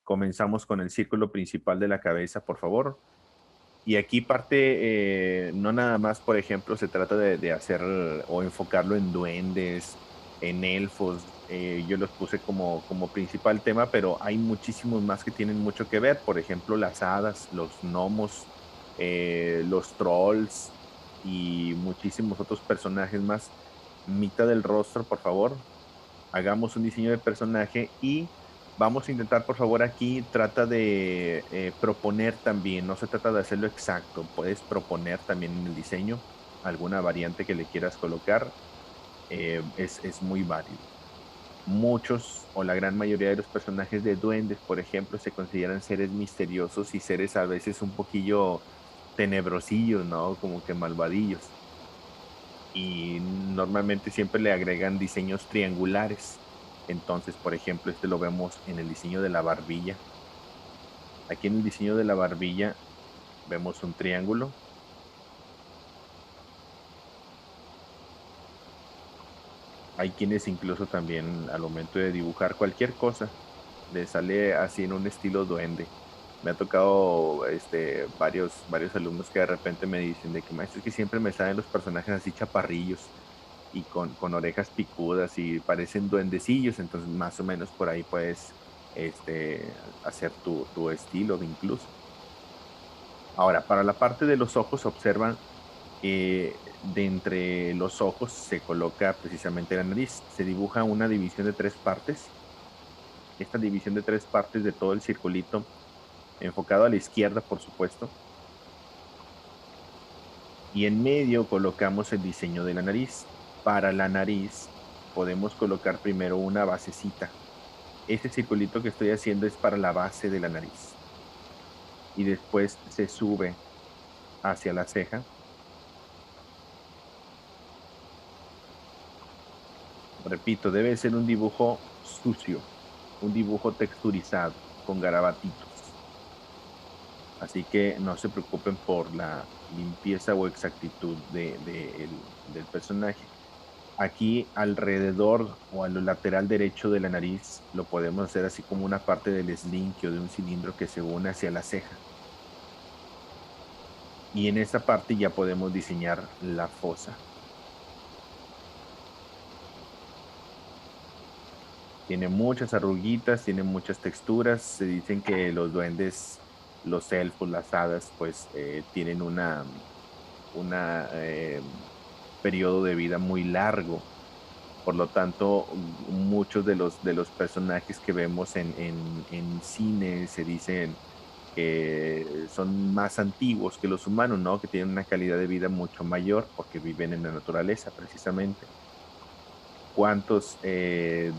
Comenzamos con el círculo principal de la cabeza, por favor. Y aquí parte, no nada más, por ejemplo, se trata de hacer o enfocarlo en duendes, en elfos. Yo los puse como principal tema, pero hay muchísimos más que tienen mucho que ver. Por ejemplo, las hadas, los gnomos, los trolls y muchísimos otros personajes más. Mitad del rostro, por favor. Hagamos un diseño de personaje y vamos a intentar, por favor, aquí trata de proponer también, no se trata de hacerlo exacto, puedes proponer también en el diseño alguna variante que le quieras colocar, es muy válido. Muchos o la gran mayoría de los personajes de duendes, por ejemplo, se consideran seres misteriosos y seres a veces un poquillo tenebrosillos, ¿no? Como que malvadillos. Y normalmente siempre le agregan diseños triangulares. Entonces, por ejemplo, este lo vemos en el diseño de la barbilla. Aquí en el diseño de la barbilla vemos un triángulo. Hay quienes incluso también al momento de dibujar cualquier cosa, le sale así en un estilo duende. Me ha tocado varios alumnos que de repente me dicen de que maestro, es que siempre me salen los personajes así chaparrillos y con orejas picudas y parecen duendecillos, entonces más o menos por ahí puedes hacer tu estilo incluso. Ahora, para la parte de los ojos, observan de entre los ojos se coloca precisamente la nariz. Se dibuja una división de tres partes. Esta división de tres partes de todo el circulito, enfocado a la izquierda, por supuesto. Y en medio colocamos el diseño de la nariz. Para la nariz podemos colocar primero una basecita. Este circulito que estoy haciendo es para la base de la nariz. Y después se sube hacia la ceja. Repito, debe ser un dibujo sucio, un dibujo texturizado, con garabatitos. Así que no se preocupen por la limpieza o exactitud del personaje. Aquí alrededor o a lo lateral derecho de la nariz lo podemos hacer así como una parte del eslinque o de un cilindro que se une hacia la ceja. Y en esta parte ya podemos diseñar la fosa. Tiene muchas arruguitas, tiene muchas texturas. Se dicen que los duendes, los elfos, las hadas, pues tienen una periodo de vida muy largo. Por lo tanto, muchos de los personajes que vemos en cine se dicen que son más antiguos que los humanos, ¿no? Que tienen una calidad de vida mucho mayor porque viven en la naturaleza, precisamente. ¿Cuántos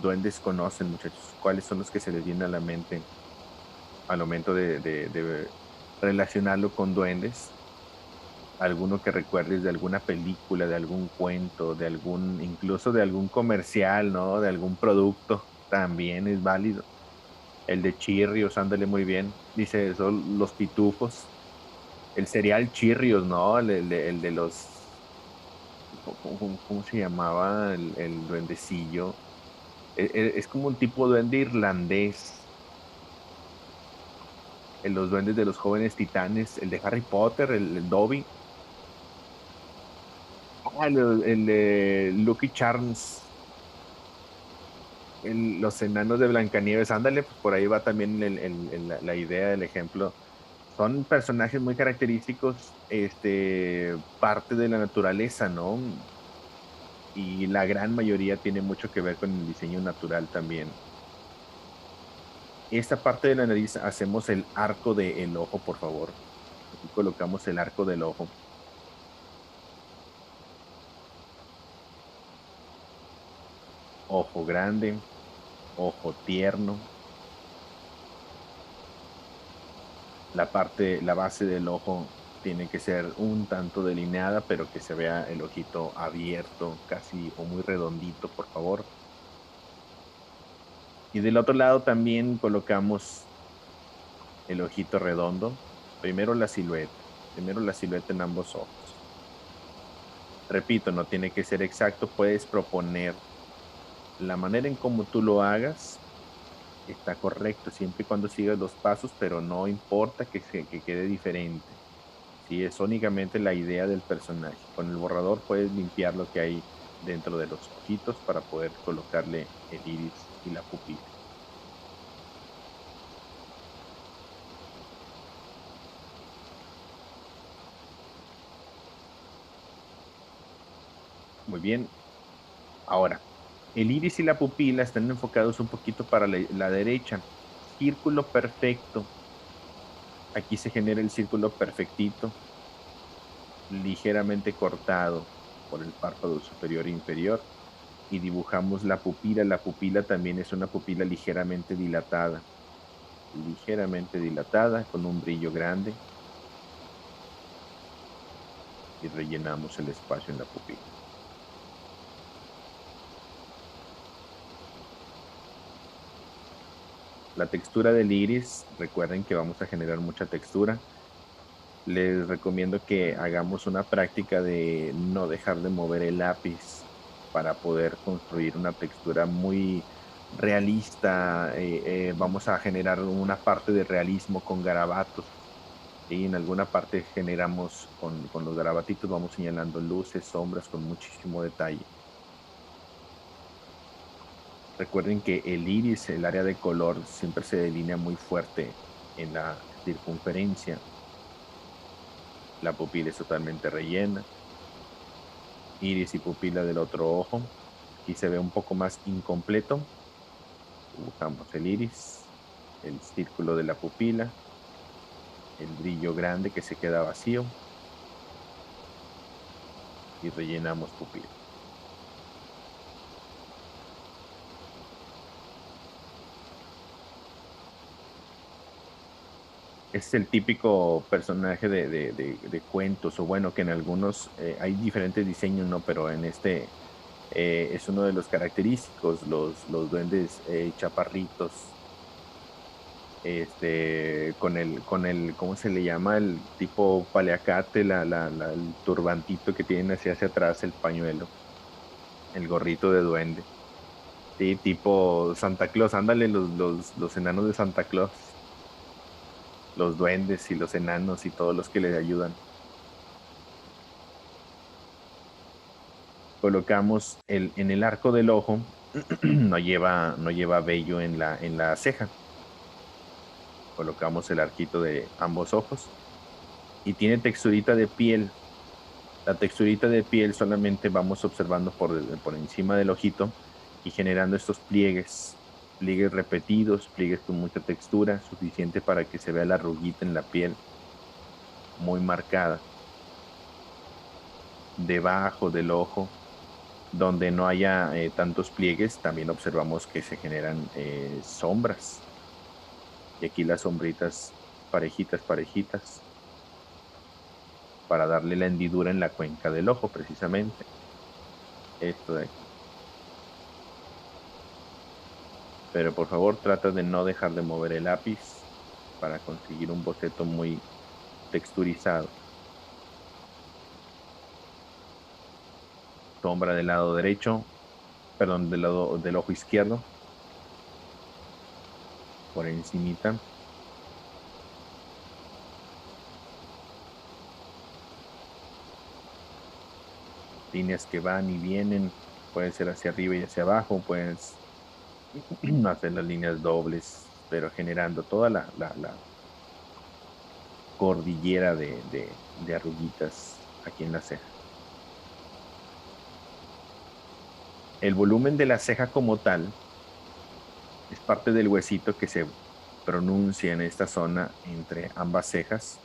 duendes conocen, muchachos? ¿Cuáles son los que se les viene a la mente al momento de relacionarlo con duendes? ¿Alguno que recuerdes de alguna película, de algún cuento, incluso de algún comercial, ¿no? De algún producto, también es válido. El de Cheerios, ándale muy bien. Dice, son los pitufos. El cereal Cheerios, ¿no? El de los, ¿cómo se llamaba? El duendecillo. Es como un tipo duende irlandés. Los duendes de los jóvenes titanes, el de Harry Potter, el Dobby. El de Lucky Charms, los enanos de Blancanieves, ándale, pues por ahí va también la idea del ejemplo. Son personajes muy característicos, parte de la naturaleza, ¿no? Y la gran mayoría tiene mucho que ver con el diseño natural también. Esta parte de la nariz hacemos el arco del ojo, por favor. Aquí colocamos el arco del ojo. Ojo grande, ojo tierno. La base del ojo tiene que ser un tanto delineada, pero que se vea el ojito abierto, casi o muy redondito, por favor. Y del otro lado también colocamos el ojito redondo. Primero la silueta en ambos ojos. Repito, no tiene que ser exacto, puedes proponer la manera en cómo tú lo hagas está correcto, siempre y cuando sigas los pasos, pero no importa que quede diferente. Sí, es únicamente la idea del personaje. Con el borrador puedes limpiar lo que hay dentro de los ojitos para poder colocarle el iris y la pupila. Muy bien. Ahora, el iris y la pupila están enfocados un poquito para la derecha. Círculo perfecto. Aquí se genera el círculo perfectito, ligeramente cortado por el párpado superior e inferior. Y dibujamos la pupila. La pupila también es una pupila ligeramente dilatada, con un brillo grande. Y rellenamos el espacio en la pupila. La textura del iris, recuerden que vamos a generar mucha textura. Les recomiendo que hagamos una práctica de no dejar de mover el lápiz para poder construir una textura muy realista. Vamos a generar una parte de realismo con garabatos. Y en alguna parte generamos con los garabatitos, vamos señalando luces, sombras con muchísimo detalle. Recuerden que el iris, el área de color, siempre se delinea muy fuerte en la circunferencia. La pupila es totalmente rellena. Iris y pupila del otro ojo. Aquí se ve un poco más incompleto. Dibujamos el iris, el círculo de la pupila, el brillo grande que se queda vacío y rellenamos pupila. Es el típico personaje de cuentos, o bueno, que en algunos hay diferentes diseños, ¿no? Pero en este es uno de los característicos, los duendes chaparritos, ¿cómo se le llama? El tipo paliacate, el turbantito que tienen hacia atrás, el pañuelo, el gorrito de duende. Sí, tipo Santa Claus, ándale, los enanos de Santa Claus, los duendes y los enanos y todos los que le ayudan. Colocamos en el arco del ojo, no lleva vello en la ceja. Colocamos el arquito de ambos ojos y tiene texturita de piel. La texturita de piel solamente vamos observando por encima del ojito y generando estos pliegues repetidos, pliegues con mucha textura, suficiente para que se vea la arruguita en la piel muy marcada. Debajo del ojo, donde no haya tantos pliegues, también observamos que se generan sombras. Y aquí las sombritas parejitas, parejitas, para darle la hendidura en la cuenca del ojo, precisamente. Esto de aquí. Pero por favor trata de no dejar de mover el lápiz para conseguir un boceto muy texturizado. Sombra del lado derecho, perdón, del lado del ojo izquierdo, por encimita. Líneas que van y vienen, pueden ser hacia arriba y hacia abajo, puedes hacer las líneas dobles, pero generando toda la cordillera de arruguitas aquí en la ceja. El volumen de la ceja como tal es parte del huesito que se pronuncia en esta zona entre ambas cejas.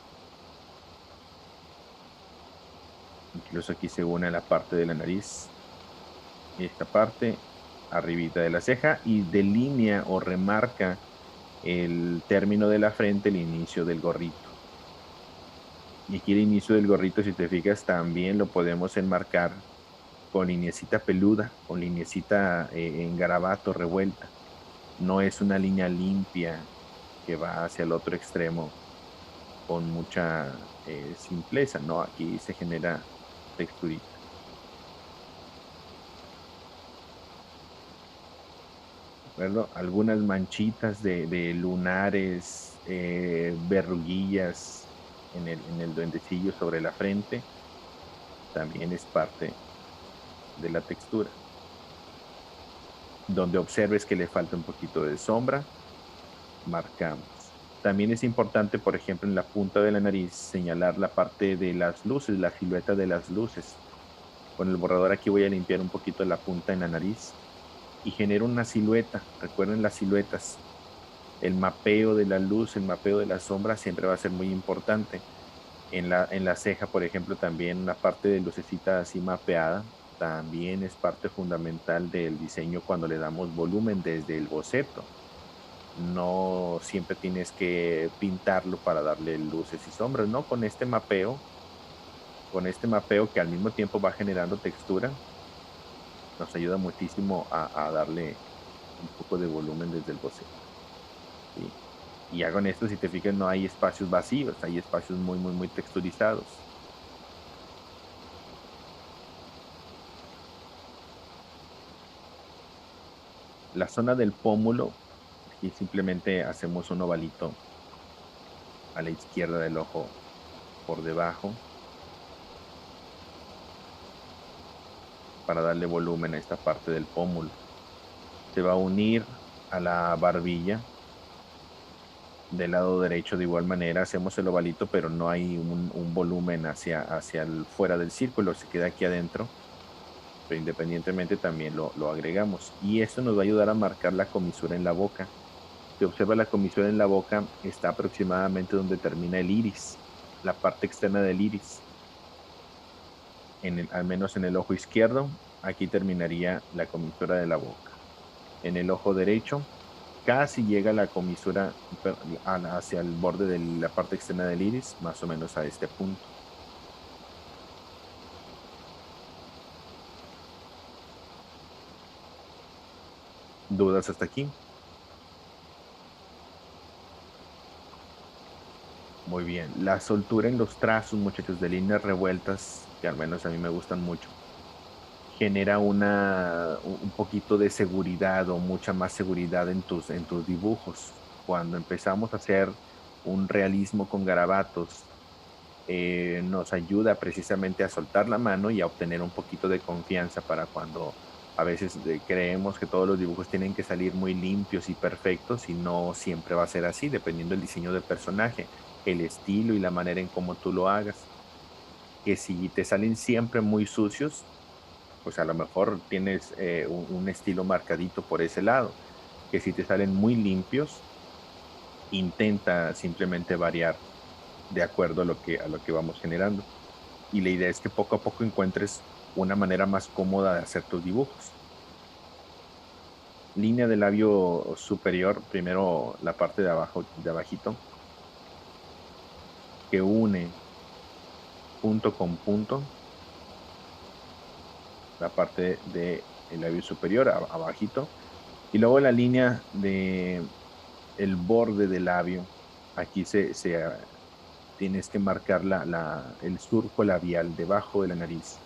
Incluso aquí se une a la parte de la nariz y esta parte arribita de la ceja y delinea o remarca el término de la frente, el inicio del gorrito. Y aquí el inicio del gorrito, si te fijas, también lo podemos enmarcar con lineecita peluda, con lineecita en garabato revuelta. No es una línea limpia que va hacia el otro extremo con mucha simpleza, no, aquí se genera texturita. ¿verdad? Algunas manchitas de lunares, verruguillas en el duendecillo sobre la frente, también es parte de la textura. Donde observes que le falta un poquito de sombra, marcamos. También es importante, por ejemplo, en la punta de la nariz, señalar la parte de las luces, la silueta de las luces. Con el borrador aquí voy a limpiar un poquito la punta en la nariz y genero una silueta. Recuerden las siluetas. El mapeo de la luz, el mapeo de la sombra siempre va a ser muy importante. En la ceja, por ejemplo, también una parte de lucecita así mapeada también es parte fundamental del diseño cuando le damos volumen desde el boceto. No siempre tienes que pintarlo para darle luces y sombras, ¿no? Con este mapeo que al mismo tiempo va generando textura, nos ayuda muchísimo a darle un poco de volumen desde el boceto, ¿sí? Y ya con esto, si te fijas, no hay espacios vacíos, hay espacios muy, muy, muy texturizados. La zona del pómulo, aquí simplemente hacemos un ovalito a la izquierda del ojo por debajo para darle volumen a esta parte del pómulo. Se va a unir a la barbilla del lado derecho. De igual manera hacemos el ovalito, pero no hay un volumen hacia el fuera del círculo, se queda aquí adentro, pero independientemente también lo agregamos. Y esto nos va a ayudar a marcar la comisura en la boca. Si observa la comisura en la boca, está aproximadamente donde termina el iris, la parte externa del iris. Al menos en el ojo izquierdo, aquí terminaría la comisura de la boca. En el ojo derecho, casi llega la comisura hacia el borde de la parte externa del iris, más o menos a este punto. ¿Dudas hasta aquí? Muy bien. La soltura en los trazos, muchachos, de líneas revueltas, que al menos a mí me gustan mucho, genera un poquito de seguridad o mucha más seguridad en tus dibujos. Cuando empezamos a hacer un realismo con garabatos, nos ayuda precisamente a soltar la mano y a obtener un poquito de confianza para cuando a veces creemos que todos los dibujos tienen que salir muy limpios y perfectos y no siempre va a ser así, dependiendo del diseño del personaje, el estilo y la manera en cómo tú lo hagas. Que si te salen siempre muy sucios, pues a lo mejor tienes un estilo marcadito por ese lado. Que si te salen muy limpios, intenta simplemente variar de acuerdo a lo que vamos generando. Y la idea es que poco a poco encuentres una manera más cómoda de hacer tus dibujos. Línea del labio superior, primero la parte de abajo, de abajito, que une punto con punto la parte de el labio superior, abajito, y luego la línea de el borde del labio. Aquí tienes que marcar el surco labial debajo de la nariz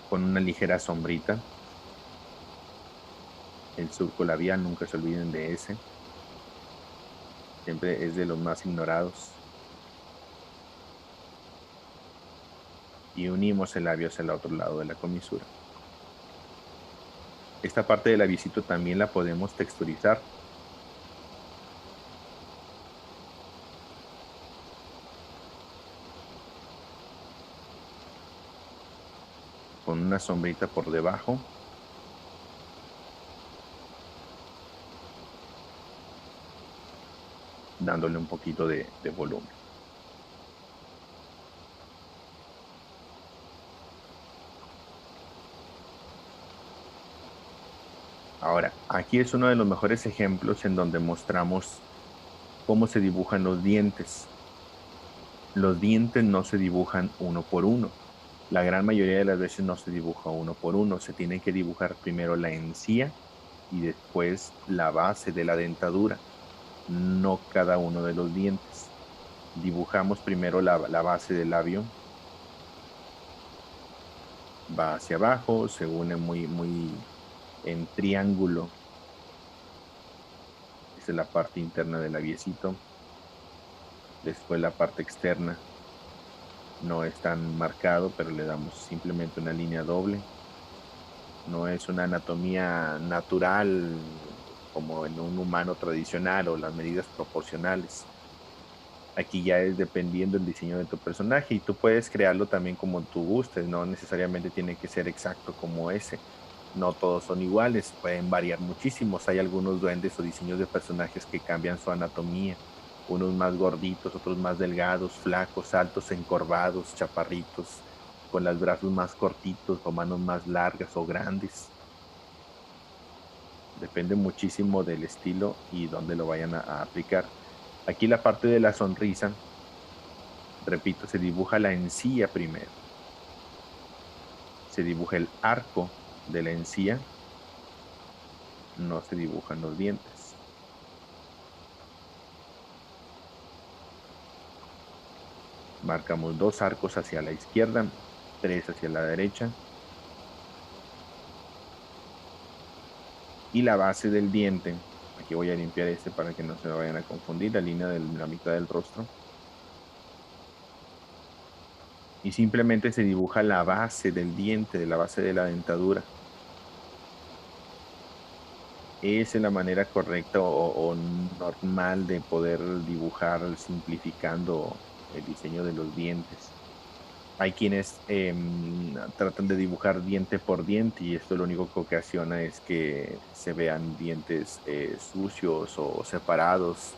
con una ligera sombrita. El surco labial, nunca se olviden de ese. Siempre es de los más ignorados. Y unimos el labio hacia el otro lado de la comisura. Esta parte del labiecito también la podemos texturizar. Con una sombrita por debajo. Dándole un poquito de volumen. Ahora, aquí es uno de los mejores ejemplos en donde mostramos cómo se dibujan los dientes. Los dientes no se dibujan uno por uno. La gran mayoría de las veces no se dibuja uno por uno. Se tiene que dibujar primero la encía y después la base de la dentadura, no cada uno de los dientes. Dibujamos primero la base del labio, va hacia abajo, se une muy en triángulo. Esa es la parte interna del labiecito. Después la parte externa no es tan marcado, pero le damos simplemente una línea doble. No es una anatomía natural como en un humano tradicional o las medidas proporcionales. Aquí ya es dependiendo del diseño de tu personaje y tú puedes crearlo también como tú gustes, no necesariamente tiene que ser exacto como ese. No todos son iguales, pueden variar muchísimos. Hay algunos duendes o diseños de personajes que cambian su anatomía, unos más gorditos, otros más delgados, flacos, altos, encorvados, chaparritos, con los brazos más cortitos o manos más largas o grandes. Depende muchísimo del estilo y dónde lo vayan a aplicar. Aquí la parte de la sonrisa, repito, se dibuja la encía primero. Se dibuja el arco de la encía, no se dibujan los dientes. Marcamos 2 arcos hacia la izquierda, 3 hacia la derecha. Y la base del diente, aquí voy a limpiar este para que no se me vayan a confundir, la línea de la mitad del rostro. Y simplemente se dibuja la base del diente, de la base de la dentadura. Esa es la manera correcta o normal de poder dibujar simplificando el diseño de los dientes. Hay quienes tratan de dibujar diente por diente y esto lo único que ocasiona es que se vean dientes sucios o separados,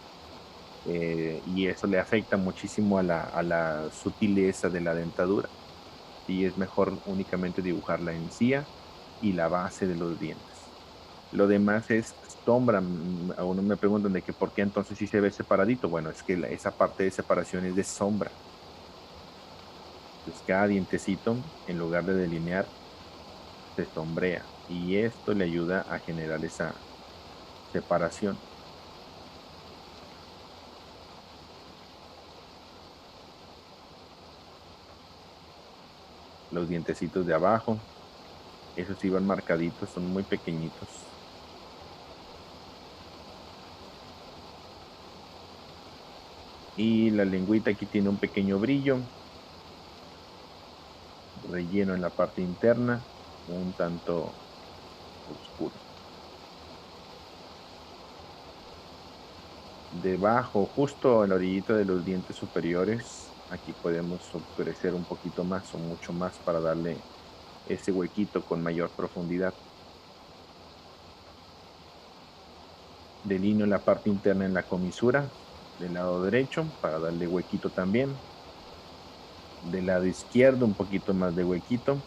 y eso le afecta muchísimo a la sutileza de la dentadura. Y es mejor únicamente dibujar la encía y la base de los dientes. Lo demás es sombra. A uno me preguntan de que por qué entonces sí se ve separadito. Bueno, es que esa parte de separación es de sombra. Entonces cada dientecito, en lugar de delinear, se sombrea. Y esto le ayuda a generar esa separación. Los dientecitos de abajo, esos sí van marcaditos, son muy pequeñitos. Y la lengüita aquí tiene un pequeño brillo, relleno en la parte interna, un tanto oscuro. Debajo, justo en la orillita de los dientes superiores, aquí podemos oscurecer un poquito más o mucho más para darle ese huequito con mayor profundidad. Delineo la parte interna en la comisura del lado derecho para darle huequito también. Del lado izquierdo un poquito más de huequito.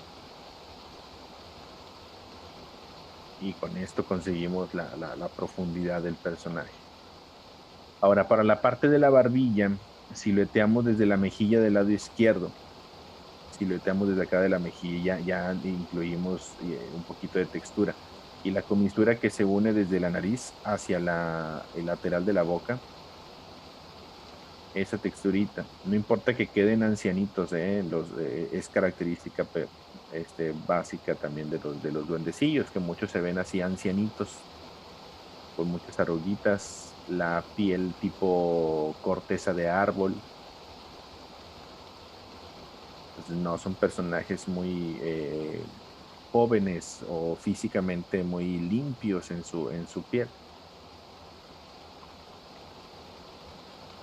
Y con esto conseguimos la profundidad del personaje. Ahora, para la parte de la barbilla, silueteamos desde la mejilla del lado izquierdo. Silueteamos desde acá de la mejilla, ya incluimos un poquito de textura. Y la comisura que se une desde la nariz hacia el lateral de la boca, esa texturita. No importa que queden ancianitos, es característica básica también de los duendecillos, que muchos se ven así ancianitos, con muchas arruguitas, la piel tipo corteza de árbol. Entonces, no son personajes muy jóvenes o físicamente muy limpios en su piel.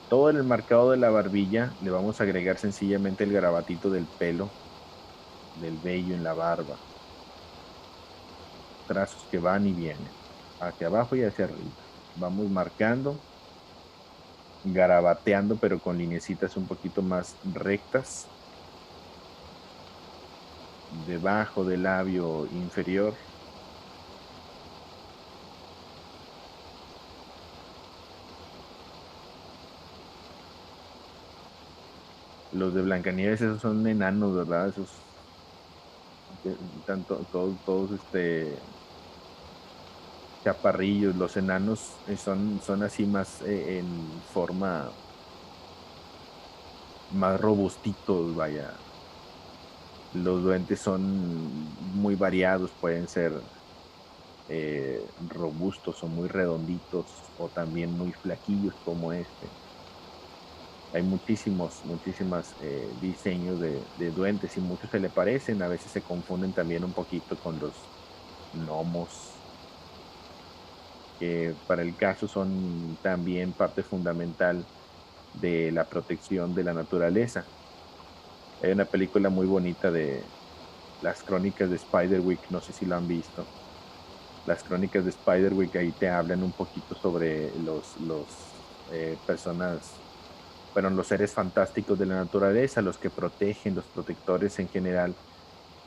Todo el marcado de la barbilla le vamos a agregar sencillamente el garabatito del pelo, del vello en la barba. Trazos que van y vienen, hacia abajo y hacia arriba. Vamos marcando, garabateando, pero con lineecitas un poquito más rectas. Debajo del labio inferior. Los de Blancanieves, esos son enanos, ¿verdad? Esos, tanto, todos chaparrillos, los enanos son así más en forma más robustitos, vaya. Los duendes son muy variados, pueden ser robustos o muy redonditos o también muy flaquillos como este. Hay muchísimas diseños de duendes y muchos se le parecen, a veces se confunden también un poquito con los gnomos, que para el caso son también parte fundamental de la protección de la naturaleza. Hay una película muy bonita de las crónicas de Spiderwick, no sé si lo han visto. Las crónicas de Spiderwick ahí te hablan un poquito sobre los personas, bueno, los seres fantásticos de la naturaleza, los que protegen, los protectores en general,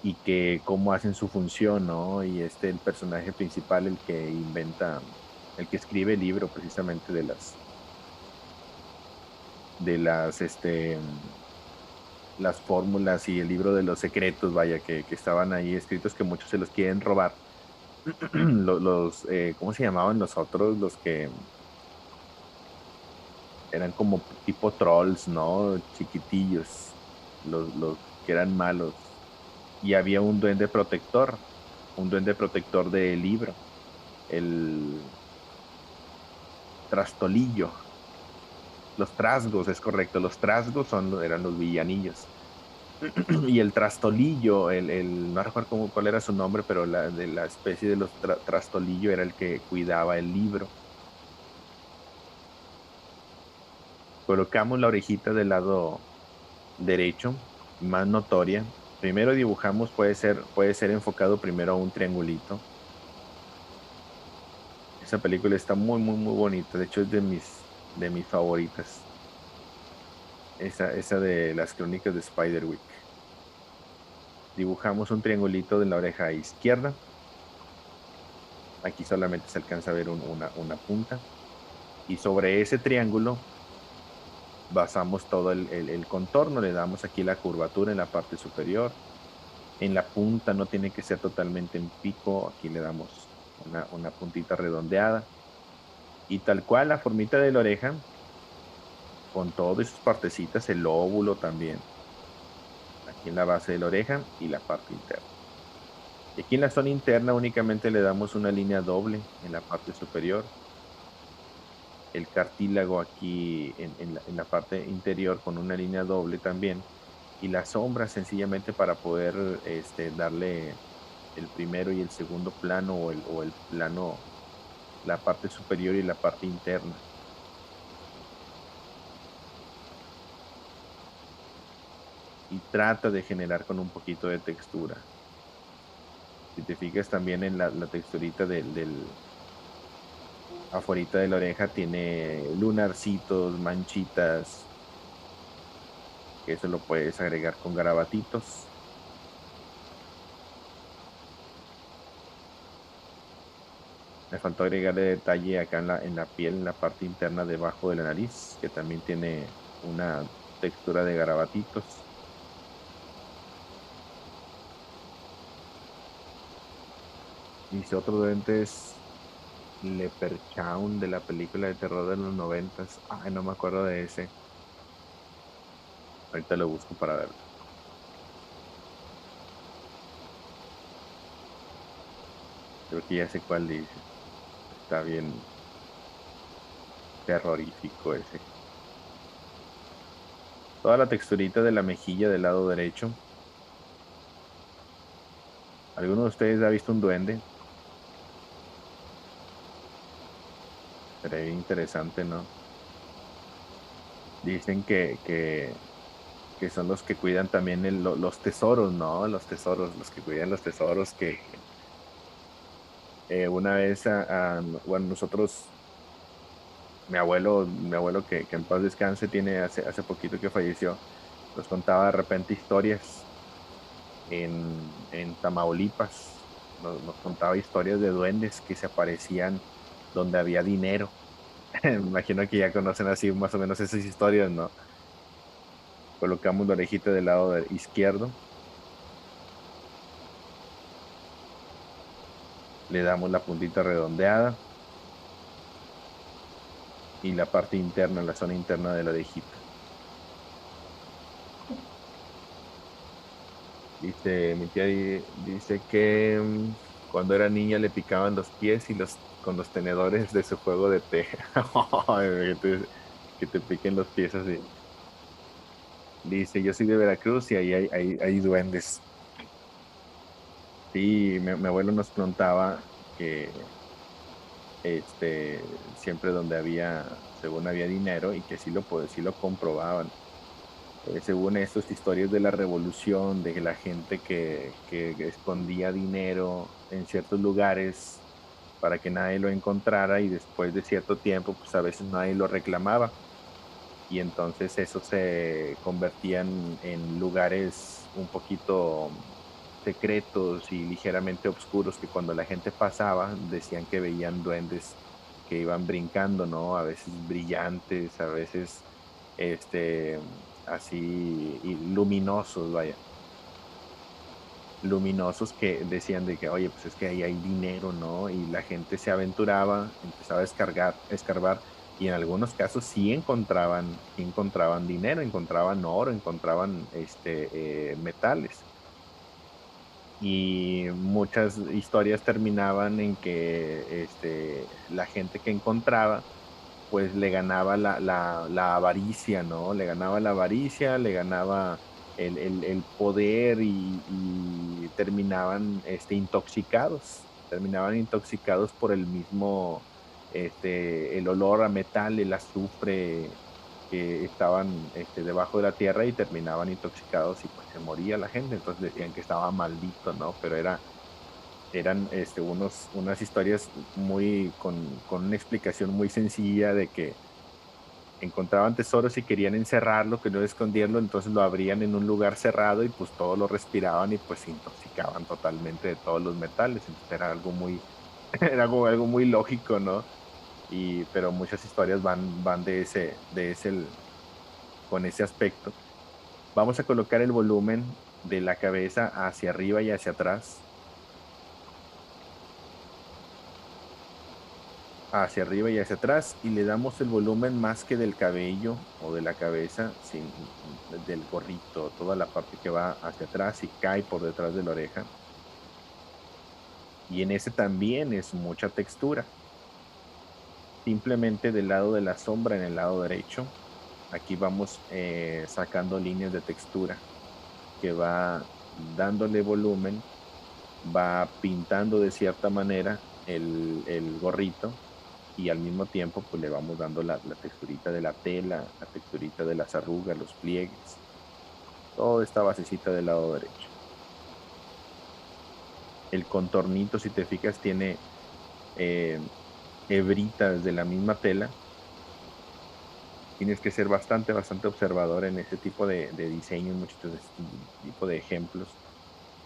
y que cómo hacen su función, ¿no? Y el personaje principal, el que inventa, el que escribe el libro precisamente de las fórmulas y el libro de los secretos, vaya, que estaban ahí escritos, que muchos se los quieren robar. ¿Cómo se llamaban los otros? Los que eran como tipo trolls, ¿no? Chiquitillos, los que eran malos. Y había un duende protector del libro, el trastolillo, los trasgos, es correcto, los trasgos eran los villanillos. Y el trastolillo, no recuerdo cuál era su nombre, pero de la especie de los trastolillo era el que cuidaba el libro. Colocamos la orejita del lado derecho, más notoria. Primero dibujamos, puede ser enfocado primero a un triangulito. Esa película está muy bonita. De hecho, es de mis favoritas. Esa de las crónicas de Spiderwick. Dibujamos un triangulito en la oreja izquierda. Aquí solamente se alcanza a ver una punta. Y sobre ese triángulo basamos todo el contorno. Le damos aquí la curvatura en la parte superior. En la punta no tiene que ser totalmente en pico. Aquí le damos una puntita redondeada. Y tal cual la formita de la oreja, con todas sus partecitas, el lóbulo también. Aquí en la base de la oreja y la parte interna. Y aquí en la zona interna únicamente le damos una línea doble en la parte superior. El cartílago aquí en la parte interior con una línea doble también. Y la sombra sencillamente para poder darle el primero y el segundo plano o el plano, la parte superior y la parte interna. Y trata de generar con un poquito de textura. Si te fijas también en la texturita del afuerita de la oreja, tiene lunarcitos, manchitas, que eso lo puedes agregar con garabatitos. Me faltó agregarle detalle acá en la piel, en la parte interna debajo de la nariz, que también tiene una textura de garabatitos. Dice otro duende es Leprechaun de la película de terror de los noventas. Ay, no me acuerdo de ese. Ahorita lo busco para verlo. Creo que ya sé cuál dice. Está bien terrorífico ese. Toda la texturita de la mejilla del lado derecho. ¿Alguno de ustedes ha visto un duende? Sería bien interesante, ¿no? Dicen que son los que cuidan también los tesoros, ¿no? Los tesoros, los que cuidan los tesoros que una vez, bueno, nosotros, mi abuelo que en paz descanse, tiene hace poquito que falleció, nos contaba de repente historias en Tamaulipas, nos contaba historias de duendes que se aparecían donde había dinero. Me imagino que ya conocen así más o menos esas historias, ¿no? Colocamos la orejita del lado izquierdo, le damos la puntita redondeada y la parte interna, la zona interna de la orejita. Dice, mi tía dice que cuando era niña le picaban los pies y con los tenedores de su juego de té. Ay, que te piquen los pies así. Dice, yo soy de Veracruz y ahí hay duendes. Sí, mi abuelo nos contaba que siempre donde según había dinero y que sí lo comprobaban. Según estas historias de la revolución, de la gente que escondía dinero en ciertos lugares para que nadie lo encontrara y después de cierto tiempo, pues a veces nadie lo reclamaba y entonces eso se convertían en lugares un poquito secretos y ligeramente oscuros que cuando la gente pasaba decían que veían duendes que iban brincando, ¿no? A veces brillantes, a veces este, así y luminosos, vaya, luminosos que decían de que, oye, pues es que ahí hay dinero, ¿no? Y la gente se aventuraba, empezaba a escarbar, y en algunos casos sí encontraban dinero, encontraban oro, encontraban metales. Y muchas historias terminaban en que la gente que encontraba pues le ganaba la avaricia, ¿no? Le ganaba la avaricia, le ganaba el poder y terminaban terminaban intoxicados por el mismo, el olor a metal, el azufre que estaban debajo de la tierra y terminaban intoxicados y pues se moría la gente, entonces decían que estaba maldito, ¿no? Pero eran unas historias con una explicación muy sencilla de que encontraban tesoros y querían encerrarlo, que no esconderlo, entonces lo abrían en un lugar cerrado y pues todo lo respiraban y pues se intoxicaban totalmente de todos los metales. Entonces era algo era algo muy lógico, ¿no? Pero muchas historias van con ese aspecto. Vamos a colocar el volumen de la cabeza hacia arriba y hacia atrás, hacia arriba y hacia atrás, y le damos el volumen más que del cabello o de la cabeza, del gorrito, toda la parte que va hacia atrás y cae por detrás de la oreja. Y en ese también es mucha textura. Simplemente del lado de la sombra en el lado derecho, aquí vamos sacando líneas de textura que va dándole volumen, va pintando de cierta manera el gorrito y al mismo tiempo pues le vamos dando la texturita de la tela, la texturita de las arrugas, los pliegues, toda esta basecita del lado derecho. El contornito, si te fijas, tiene eh, hebritas de la misma tela. Tienes que ser bastante observador en este tipo de diseños, muchos de este tipo de ejemplos.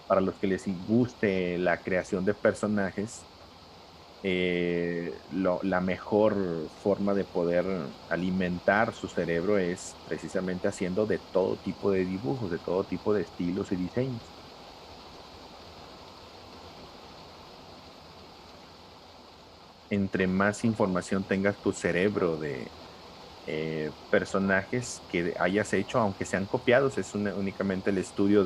Para los que les guste la creación de personajes, la mejor forma de poder alimentar su cerebro es precisamente haciendo de todo tipo de dibujos, de todo tipo de estilos y diseños. Entre más información tengas tu cerebro de personajes que hayas hecho, aunque sean copiados, únicamente el estudio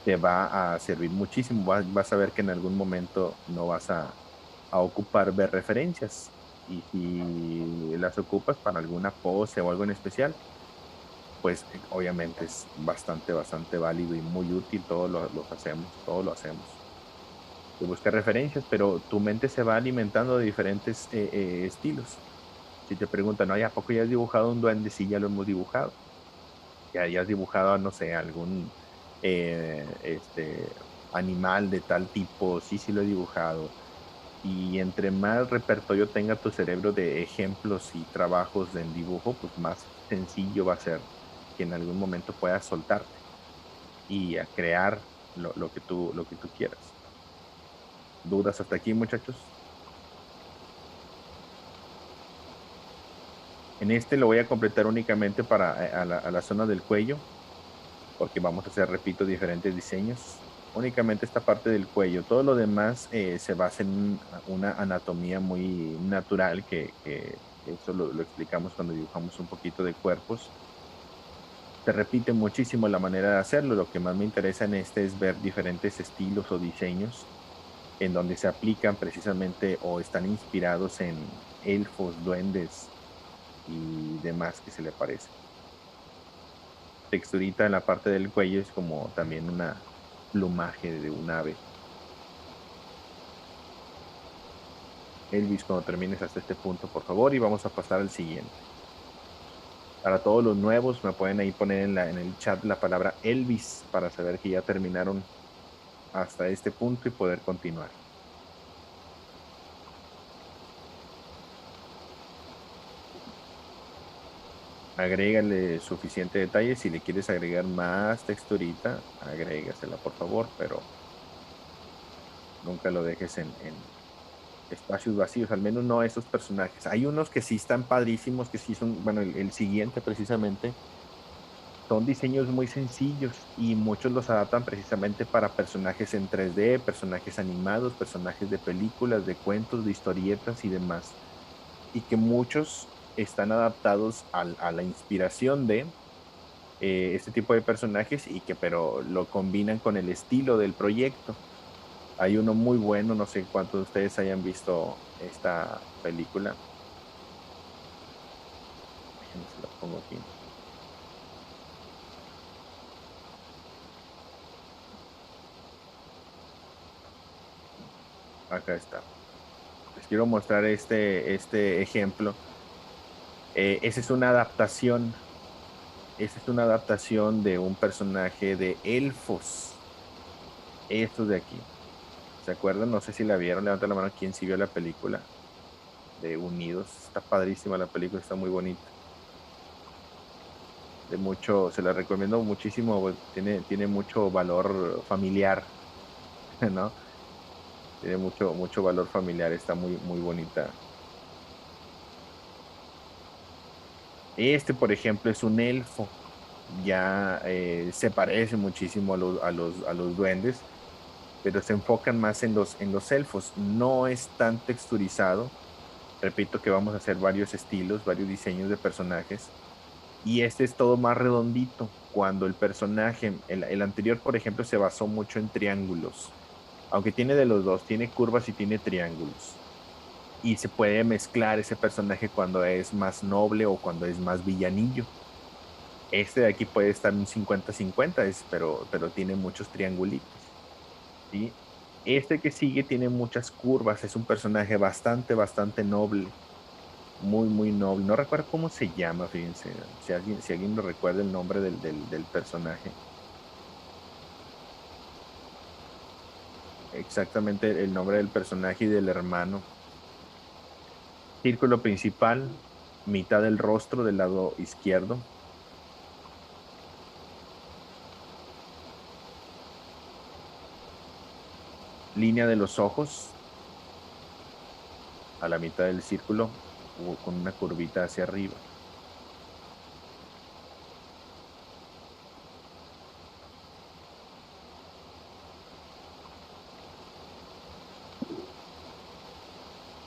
te va a servir muchísimo. Vas a ver que en algún momento no vas a ocupar ver referencias. Y si las ocupas para alguna pose o algo en especial, pues obviamente es bastante válido y muy útil. Todo lo hacemos. Te busca referencias, pero tu mente se va alimentando de diferentes estilos. Si te preguntan, oye, ¿a poco ya has dibujado un duende? Sí, ya lo hemos dibujado. Ya has dibujado, no sé, algún animal de tal tipo, sí lo he dibujado. Y entre más repertorio tenga tu cerebro de ejemplos y trabajos en dibujo, pues más sencillo va a ser que en algún momento puedas soltarte y a crear lo que tú quieras. ¿Dudas hasta aquí, muchachos? En este lo voy a completar únicamente para a la zona del cuello, porque vamos a hacer, repito, diferentes diseños. Únicamente esta parte del cuello. Todo lo demás se basa en una anatomía muy natural que eso lo explicamos cuando dibujamos un poquito de cuerpos. Se repite muchísimo la manera de hacerlo. Lo que más me interesa en este es ver diferentes estilos o diseños en donde se aplican precisamente o están inspirados en elfos, duendes y demás que se le parece. Texturita en la parte del cuello es como también una plumaje de un ave. Elvis, cuando termines hasta este punto, por favor, y vamos a pasar al siguiente. Para todos los nuevos, me pueden ahí poner en el chat la palabra Elvis para saber que ya terminaron hasta este punto y poder continuar. Agrégale suficiente detalle. Si le quieres agregar más texturita, agrégasela, por favor, pero nunca lo dejes en espacios vacíos, al menos no esos personajes. Hay unos que sí están padrísimos, que sí son, bueno, el siguiente precisamente, son diseños muy sencillos y muchos los adaptan precisamente para personajes en 3D, personajes animados, personajes de películas, de cuentos, de historietas y demás. Y que muchos están adaptados a la inspiración de este tipo de personajes y que pero lo combinan con el estilo del proyecto. Hay uno muy bueno, no sé cuántos de ustedes hayan visto esta película. Déjenme se lo pongo aquí. Acá está. Les quiero mostrar este ejemplo. Esa es una adaptación. Esa es una adaptación de un personaje de elfos. Estos de aquí. ¿Se acuerdan? No sé si la vieron. Levanta la mano quien sí vio la película de Unidos. Está padrísima la película, está muy bonita. De mucho, se la recomiendo muchísimo. Pues, tiene mucho valor familiar, ¿no? Tiene mucho valor familiar. Está muy bonita. Este, por ejemplo, es un elfo. Ya se parece muchísimo a los duendes, pero se enfocan más en los elfos. No es tan texturizado. Repito que vamos a hacer varios estilos, varios diseños de personajes. Y este es todo más redondito. Cuando el personaje, el anterior, por ejemplo, se basó mucho en triángulos. Aunque tiene de los dos, tiene curvas y tiene triángulos. Y se puede mezclar ese personaje cuando es más noble o cuando es más villanillo. Este de aquí puede estar un 50-50, pero tiene muchos triangulitos, ¿sí? Este que sigue tiene muchas curvas, es un personaje bastante noble, muy noble. No recuerdo cómo se llama, fíjense, si alguien lo recuerda el nombre del personaje. Exactamente el nombre del personaje y del hermano. Círculo principal, mitad del rostro del lado izquierdo. Línea de los ojos a la mitad del círculo o con una curvita hacia arriba.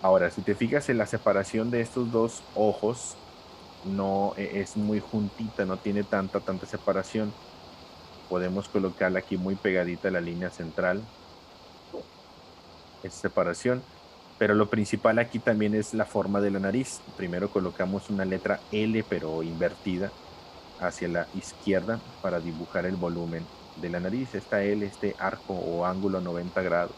Ahora, si te fijas en la separación de estos dos ojos, no es muy juntita, no tiene tanta separación. Podemos colocarla aquí muy pegadita a la línea central, esa separación. Pero lo principal aquí también es la forma de la nariz. Primero colocamos una letra L, pero invertida hacia la izquierda para dibujar el volumen de la nariz. Esta L, este arco o ángulo 90 grados.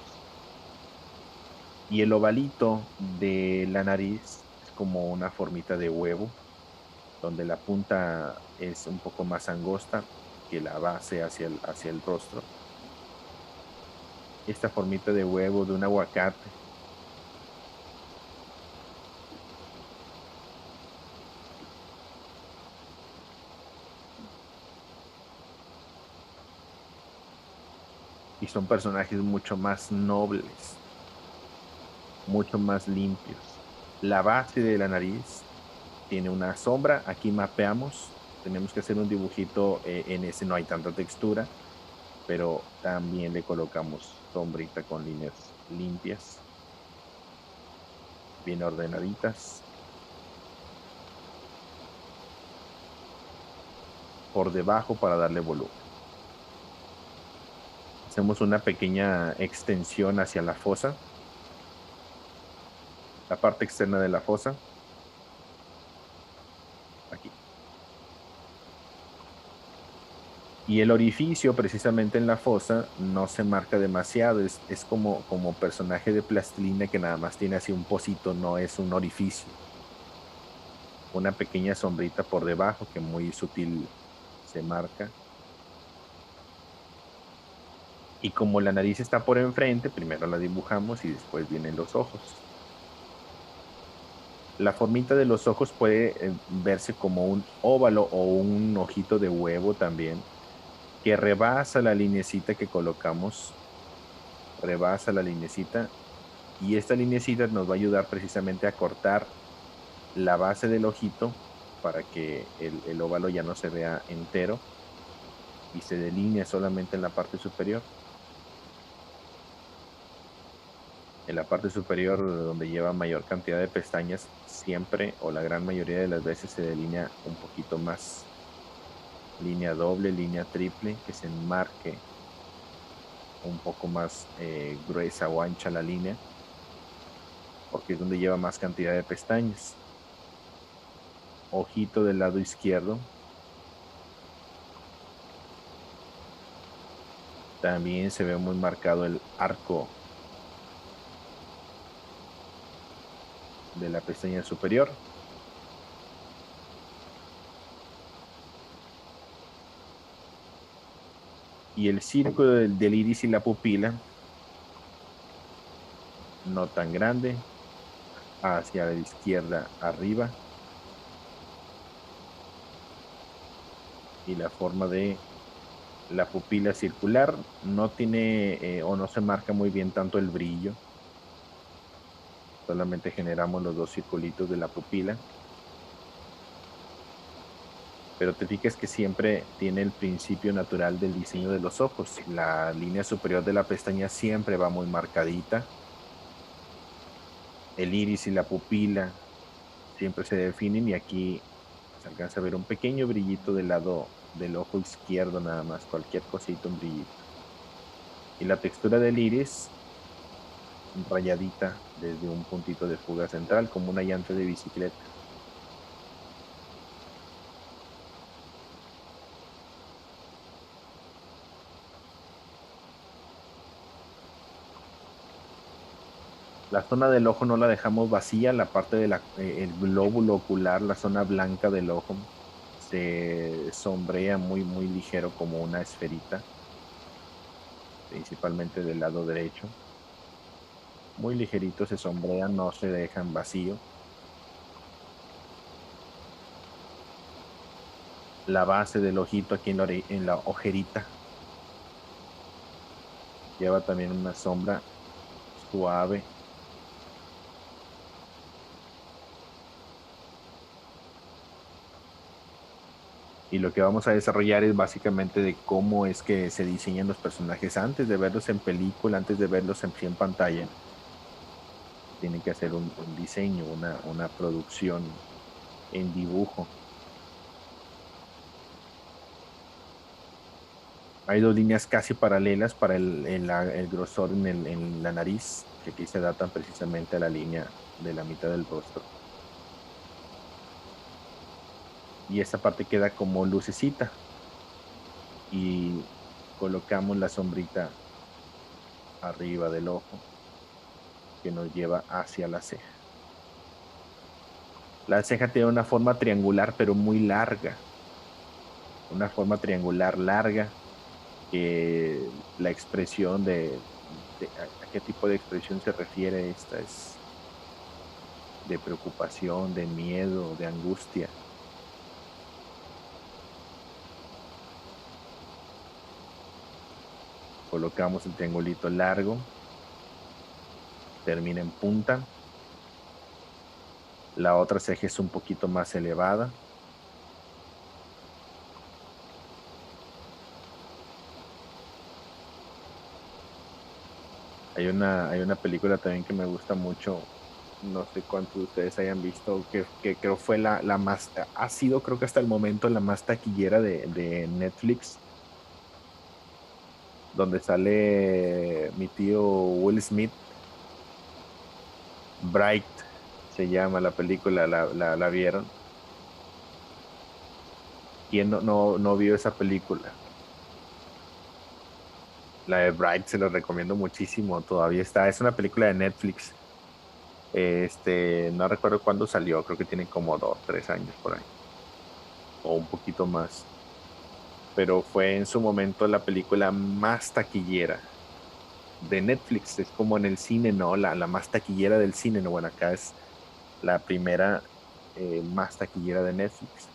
Y el ovalito de la nariz es como una formita de huevo, donde la punta es un poco más angosta que la base hacia el rostro. Esta formita de huevo de un aguacate. Y son personajes mucho más nobles, mucho más limpios. La base de la nariz tiene una sombra. Aquí mapeamos. Tenemos que hacer un dibujito en ese. No hay tanta textura, pero también le colocamos sombrita con líneas limpias, bien ordenaditas. por debajo para darle volumen. Hacemos una pequeña extensión hacia la fosa, la parte externa de la fosa, aquí. Y el orificio, precisamente en la fosa, no se marca demasiado. Es como personaje de plastilina que nada más tiene así un pocito, no es un orificio. Una pequeña sombrita por debajo que muy sutil se marca. Y como la nariz está por enfrente, primero la dibujamos y después vienen los ojos. La formita de los ojos puede verse como un óvalo o un ojito de huevo también, que rebasa la linecita que colocamos, rebasa la linecita, y esta linecita nos va a ayudar precisamente a cortar la base del ojito para que el óvalo ya no se vea entero y se delinee solamente en la parte superior. En la parte superior, donde lleva mayor cantidad de pestañas, siempre o la gran mayoría de las veces se delinea un poquito más. Línea doble, línea triple, que se enmarque un poco más gruesa o ancha la línea, porque es donde lleva más cantidad de pestañas. Ojito del lado izquierdo. También se ve muy marcado el arco de la pestaña superior. Y el círculo del iris y la pupila, no tan grande, hacia la izquierda arriba. Y la forma de la pupila circular no tiene o no se marca muy bien tanto el brillo. Solamente generamos los dos circulitos de la pupila. Pero te fijas que siempre tiene el principio natural del diseño de los ojos. La línea superior de la pestaña siempre va muy marcadita. El iris y la pupila siempre se definen y aquí se alcanza a ver un pequeño brillito del lado del ojo izquierdo nada más, cualquier cosita, un brillito. Y la textura del iris rayadita desde un puntito de fuga central, como una llanta de bicicleta. La zona del ojo no la dejamos vacía, la parte de el glóbulo ocular, la zona blanca del ojo, se sombrea muy, muy ligero como una esferita, principalmente del lado derecho. Muy ligerito se sombrea, no se dejan vacío. La base del ojito aquí en la ojerita lleva también una sombra suave. Y lo que vamos a desarrollar es básicamente de cómo es que se diseñan los personajes antes de verlos en película, antes de verlos en pantalla. Tienen que hacer un diseño, una producción en dibujo. Hay dos líneas casi paralelas para el grosor en la nariz, que aquí se datan precisamente a la línea de la mitad del rostro. Y esta parte queda como lucecita. Y colocamos la sombrita arriba del ojo que nos lleva hacia la ceja. La ceja tiene una forma triangular, pero muy larga. Una forma triangular larga, que la expresión a qué tipo de expresión se refiere esta es de preocupación, de miedo, de angustia. Colocamos el triangulito largo, termina en punta. La otra ceja es un poquito más elevada. Hay una película también que me gusta mucho No sé cuántos de ustedes hayan visto, que creo fue la más, ha sido creo que hasta el momento la más taquillera de Netflix, donde sale mi tío Will Smith. Bright se llama la película, la vieron. ¿Quién no vio esa película? La de Bright se lo recomiendo muchísimo, todavía está, es una película de Netflix. No recuerdo cuándo salió, creo que tiene como 2, 3 años por ahí, o un poquito más. Pero fue en su momento la película más taquillera de Netflix. Es como en el cine, ¿no? La más taquillera del cine, ¿no? Bueno, acá es la primera más taquillera de Netflix.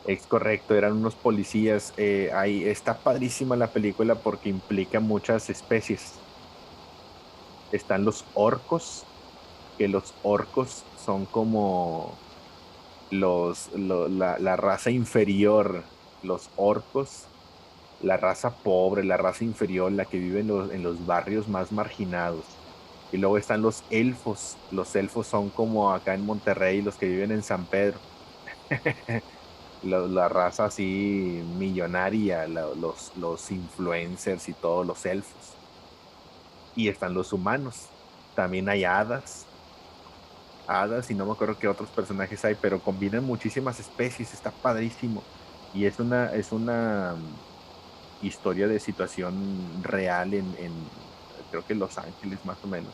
Es correcto, eran unos policías. Ahí está padrísima la película porque implica muchas especies. Están los orcos, que los orcos son como la raza inferior, los orcos, la raza pobre, la raza inferior, la que vive en los barrios más marginados. Y luego están los elfos. Los elfos son como acá en Monterrey, los que viven en San Pedro. La raza así millonaria, los influencers y todos los elfos. Y están los humanos. También hay hadas y no me acuerdo qué otros personajes hay, pero combinan muchísimas especies, está padrísimo. Y es una historia de situación real creo que Los Ángeles más o menos.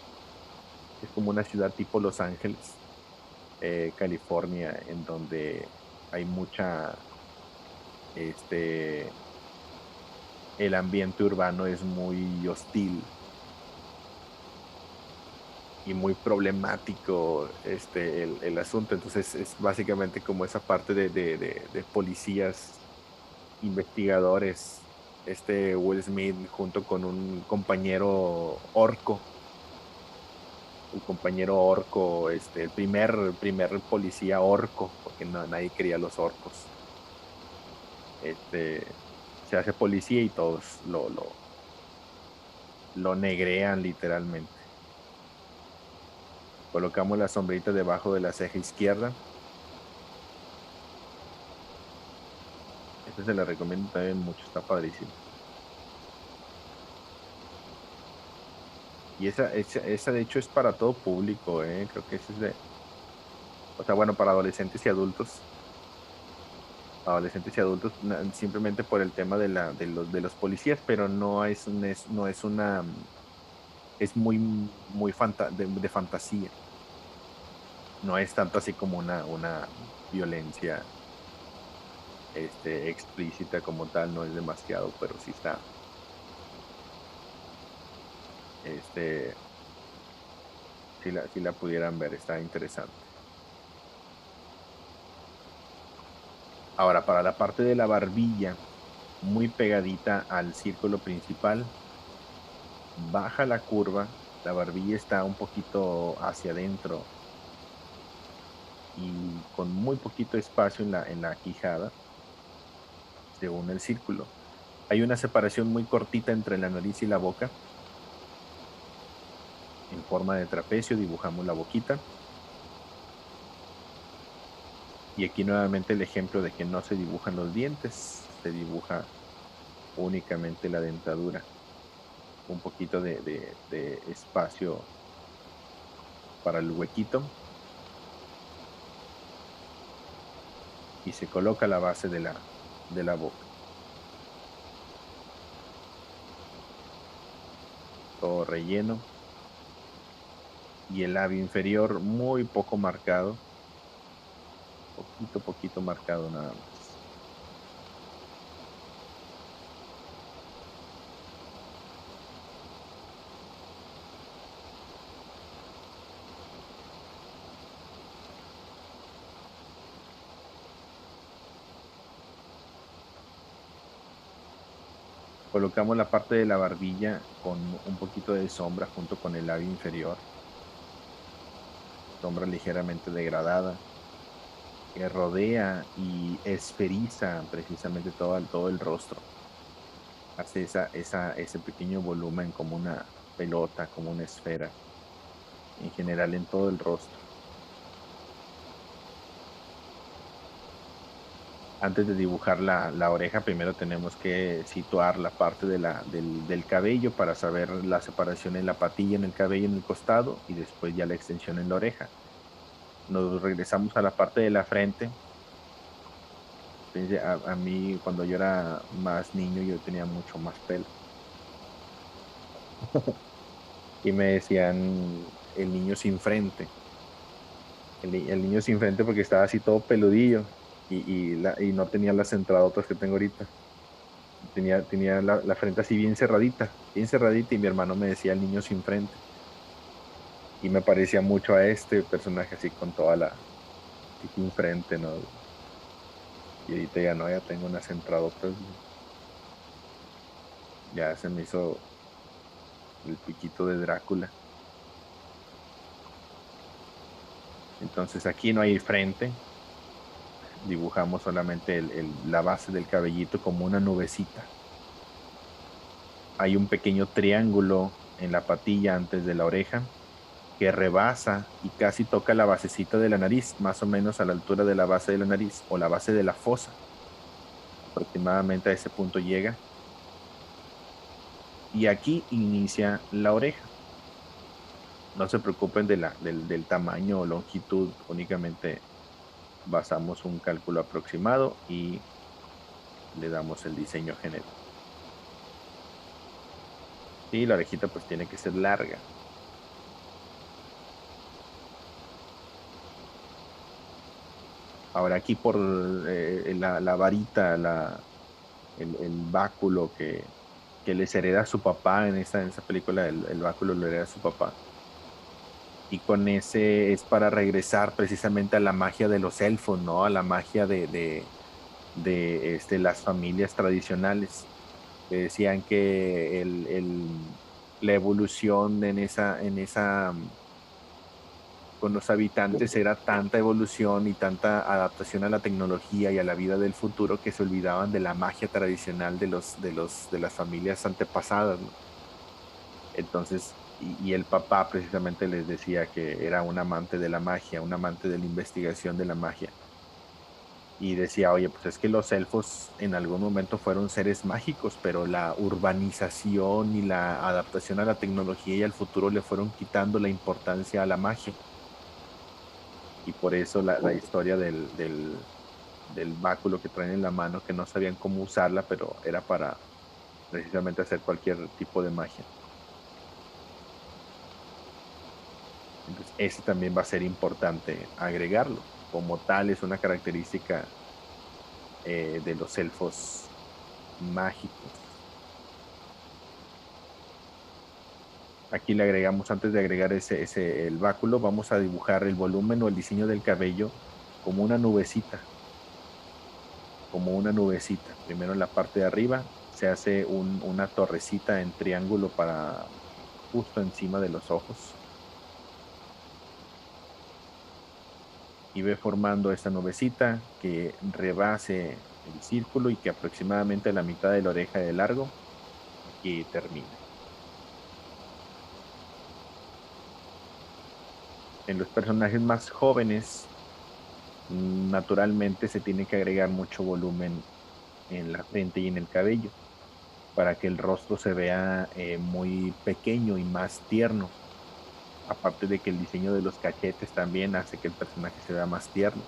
Es como una ciudad tipo Los Ángeles, California, en donde hay este, el ambiente urbano es muy hostil y muy problemático el asunto. Entonces es básicamente como esa parte de policías, investigadores, Will Smith junto con un compañero orco, el compañero orco, el primer policía orco, porque nadie quería los orcos. Este, Se hace policía y todos lo negrean literalmente. Colocamos la sombrita debajo de la ceja izquierda. Este se la recomiendo también mucho, está padrísimo. Y esa de hecho es para todo público, ¿eh? Creo que ese es o sea, bueno, para adolescentes y adultos. Adolescentes y adultos, simplemente por el tema de los policías, pero no es una, es muy de fantasía. No es tanto así como una violencia explícita como tal, no es demasiado, pero sí está, este, si la pudieran ver, está interesante. Ahora, para la parte de la barbilla, muy pegadita al círculo principal, baja la curva, la barbilla está un poquito hacia adentro y con muy poquito espacio en la quijada, según el círculo. Hay una separación muy cortita entre la nariz y la boca, en forma de trapecio, dibujamos la boquita. Y aquí nuevamente el ejemplo de que no se dibujan los dientes, se dibuja únicamente la dentadura, un poquito de espacio para el huequito y se coloca la base de la boca. Todo relleno y el labio inferior muy poco marcado, poquito marcado nada más. Colocamos la parte de la barbilla con un poquito de sombra junto con el labio inferior, sombra ligeramente degradada que rodea y esferiza precisamente todo el rostro. Hace ese pequeño volumen como una pelota, como una esfera. en general en todo el rostro. Antes de dibujar la oreja, primero tenemos que situar la parte del cabello para saber la separación en la patilla, en el cabello, en el costado, y después ya la extensión en la oreja. Nos regresamos a la parte de la frente. A mí, cuando yo era más niño, yo tenía mucho más pelo. Y me decían el niño sin frente. El niño sin frente porque estaba así todo peludillo y no tenía las entradotas que tengo ahorita. Tenía la frente así bien cerradita, y mi hermano me decía el niño sin frente. Y me parecía mucho a este personaje así con toda así sin frente, ¿no? Y ahorita ya no, ya tengo unas entradotas. Ya se me hizo el piquito de Drácula. Entonces aquí no hay frente, dibujamos solamente la base del cabellito como una nubecita. Hay un pequeño triángulo en la patilla antes de la oreja que rebasa y casi toca la basecita de la nariz, más o menos a la altura de la base de la nariz o la base de la fosa. Aproximadamente a ese punto llega. Y aquí inicia la oreja. No se preocupen del tamaño o longitud, únicamente basamos un cálculo aproximado y le damos el diseño general. Sí, la orejita pues tiene que ser larga. Ahora aquí por la varita, el báculo que les hereda a su papá en esa película, el báculo lo hereda a su papá. Y con ese es para regresar precisamente a la magia de los elfos, ¿no? A la magia de las familias tradicionales. Que decían que la evolución con los habitantes era tanta evolución y tanta adaptación a la tecnología y a la vida del futuro que se olvidaban de la magia tradicional de las familias antepasadas, ¿no? Entonces, y el papá precisamente les decía que era un amante de la magia, un amante de la investigación de la magia. Y decía, oye, pues es que los elfos en algún momento fueron seres mágicos, pero la urbanización y la adaptación a la tecnología y al futuro le fueron quitando la importancia a la magia. Y por eso la historia del báculo que traen en la mano, que no sabían cómo usarla, pero era para precisamente hacer cualquier tipo de magia. Entonces, ese también va a ser importante agregarlo. Como tal, es una característica de los elfos mágicos. Aquí le agregamos, antes de agregar el báculo, vamos a dibujar el volumen o el diseño del cabello como una nubecita, como una nubecita. Primero en la parte de arriba se hace una torrecita en triángulo para justo encima de los ojos y ve formando esta nubecita que rebase el círculo y que aproximadamente a la mitad de la oreja de largo y termine. En los personajes más jóvenes, naturalmente se tiene que agregar mucho volumen en la frente y en el cabello para que el rostro se vea muy pequeño y más tierno. Aparte de que el diseño de los cachetes también hace que el personaje se vea más tierno.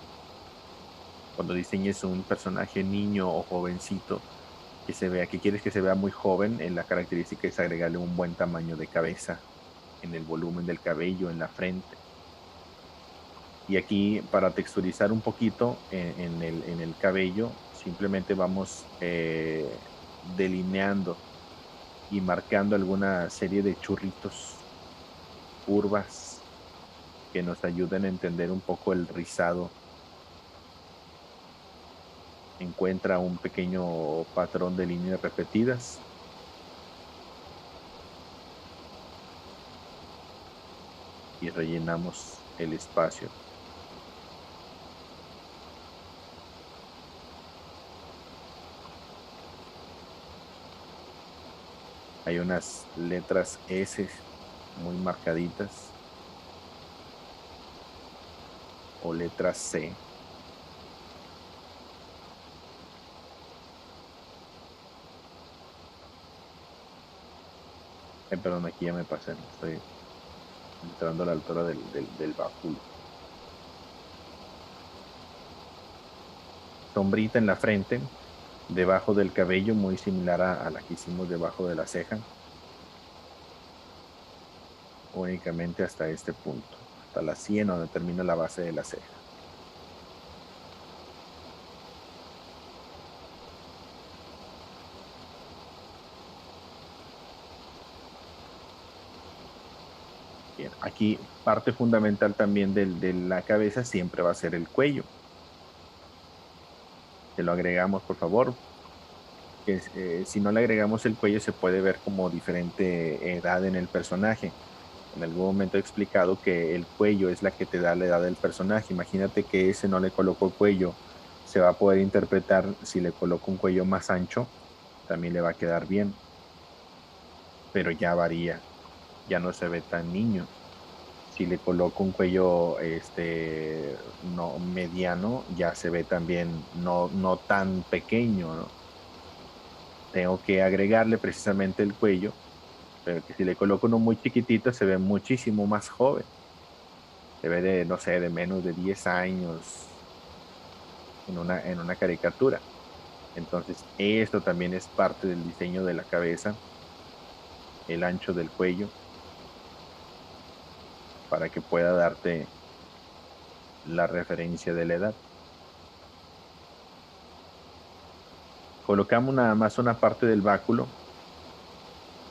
Cuando diseñes un personaje niño o jovencito que se vea, que quieres que se vea muy joven, la característica es agregarle un buen tamaño de cabeza en el volumen del cabello, en la frente. Y aquí para texturizar un poquito en el cabello, simplemente vamos delineando y marcando alguna serie de churritos, curvas, que nos ayuden a entender un poco el rizado. Encuentra un pequeño patrón de líneas repetidas y rellenamos el espacio. Hay unas letras S muy marcaditas o letra C. Perdón, aquí ya me pasé, estoy entrando a la altura del báculo. Sombrita en la frente, debajo del cabello, muy similar a la que hicimos debajo de la ceja. Únicamente hasta este punto, hasta la sien donde termina la base de la ceja. Bien, aquí parte fundamental también de la cabeza siempre va a ser el cuello. Se lo agregamos, por favor. Si no le agregamos el cuello, se puede ver como diferente edad en el personaje. En algún momento he explicado que el cuello es la que te da la edad del personaje. Imagínate que ese no le colocó cuello. Se va a poder interpretar si le coloco un cuello más ancho, también le va a quedar bien. Pero ya varía, ya no se ve tan niño. Si le coloco un cuello no mediano, ya se ve también no tan pequeño, ¿no? Tengo que agregarle precisamente el cuello, pero que si le coloco uno muy chiquitito se ve muchísimo más joven. Se ve de, no sé, de menos de 10 años en una caricatura. Entonces, esto también es parte del diseño de la cabeza, el ancho del cuello, para que pueda darte la referencia de la edad. Colocamos nada más una parte del báculo.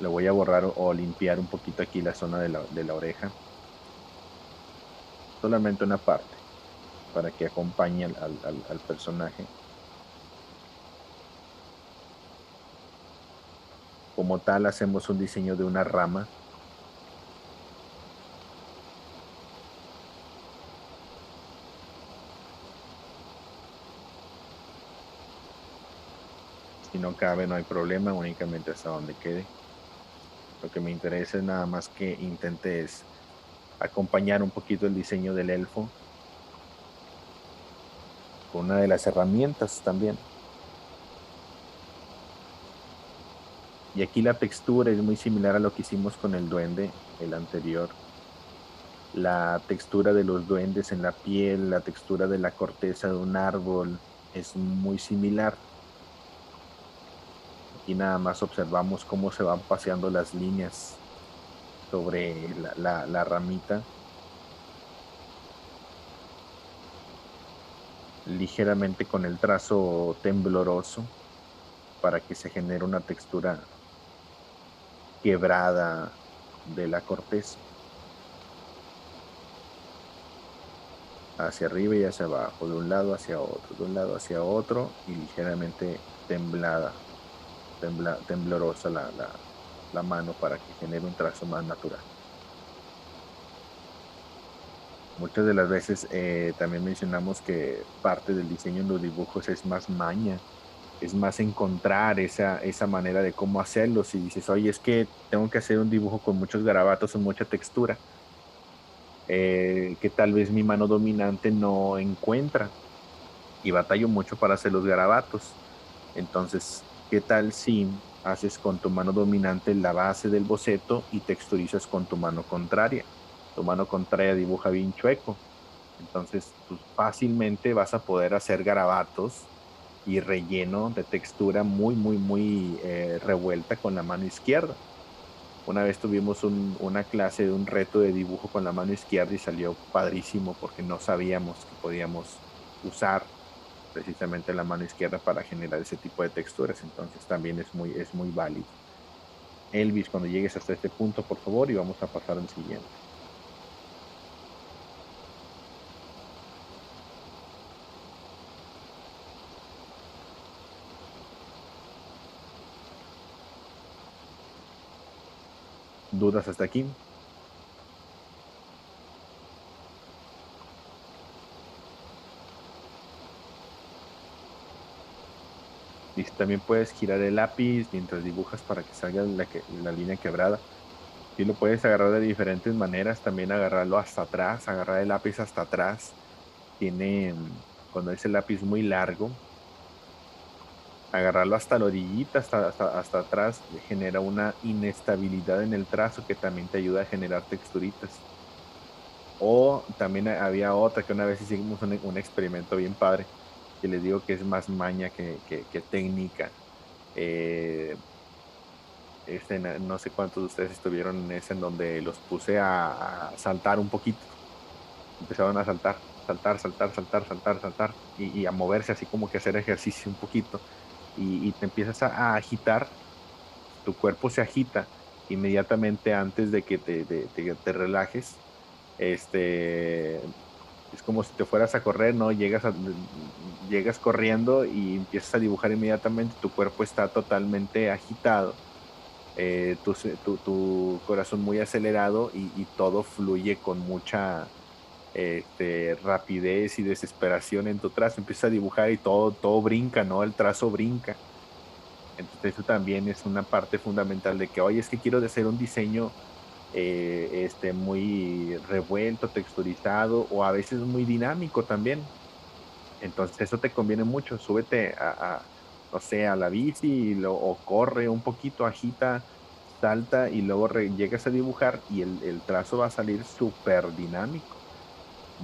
Le voy a borrar o limpiar un poquito aquí la zona de la oreja. Solamente una parte, para que acompañe al personaje. Como tal, hacemos un diseño de una rama. Si no cabe, no hay problema, únicamente hasta donde quede. Lo que me interesa es nada más que intentes acompañar un poquito el diseño del elfo con una de las herramientas también. Y aquí la textura es muy similar a lo que hicimos con el duende, el anterior. La textura de los duendes en la piel, la textura de la corteza de un árbol es muy similar. Aquí nada más observamos cómo se van paseando las líneas sobre la ramita. Ligeramente con el trazo tembloroso para que se genere una textura quebrada de la corteza. Hacia arriba y hacia abajo, de un lado hacia otro, de un lado hacia otro y ligeramente temblorosa la mano para que genere un trazo más natural. Muchas de las veces también mencionamos que parte del diseño en los dibujos es más maña, es más encontrar esa manera de cómo hacerlo. Si dices, oye, es que tengo que hacer un dibujo con muchos garabatos o mucha textura, que tal vez mi mano dominante no encuentra y batallo mucho para hacer los garabatos. Entonces, ¿qué tal si haces con tu mano dominante la base del boceto y texturizas con tu mano contraria? Tu mano contraria dibuja bien chueco. Entonces, pues, fácilmente vas a poder hacer garabatos y relleno de textura muy revuelta con la mano izquierda. Una vez tuvimos una clase de un reto de dibujo con la mano izquierda y salió padrísimo porque no sabíamos que podíamos usar precisamente la mano izquierda para generar ese tipo de texturas. Entonces también es muy válido. Elvis, cuando llegues hasta este punto, por favor, y vamos a pasar al siguiente. ¿Dudas hasta aquí? Y también puedes girar el lápiz mientras dibujas para que salga la línea quebrada. Y lo puedes agarrar de diferentes maneras, también agarrarlo hasta atrás, agarrar el lápiz hasta atrás tiene, cuando es el lápiz muy largo, agarrarlo hasta la orillita, hasta atrás, genera una inestabilidad en el trazo que también te ayuda a generar texturitas. O también había otra que una vez hicimos un experimento bien padre, que les digo que es más maña que técnica. Eh, no sé cuántos de ustedes estuvieron en ese en donde los puse a saltar un poquito. Empezaron a saltar, saltar, saltar, saltar, saltar, saltar y a moverse así como que hacer ejercicio un poquito. Y te empiezas a agitar, tu cuerpo se agita inmediatamente antes de que te relajes. Este, es como si te fueras a correr, ¿no? Llegas corriendo y empiezas a dibujar inmediatamente, tu cuerpo está totalmente agitado, tu corazón muy acelerado y todo fluye con mucha rapidez y desesperación en tu trazo. Empiezas a dibujar y todo brinca, ¿no? El trazo brinca. Entonces eso también es una parte fundamental de que, oye, es que quiero hacer un diseño muy revuelto, texturizado o a veces muy dinámico también. Entonces eso te conviene mucho. Súbete no sé, a la bici o corre un poquito, agita, salta y luego llegas a dibujar y el trazo va a salir súper dinámico,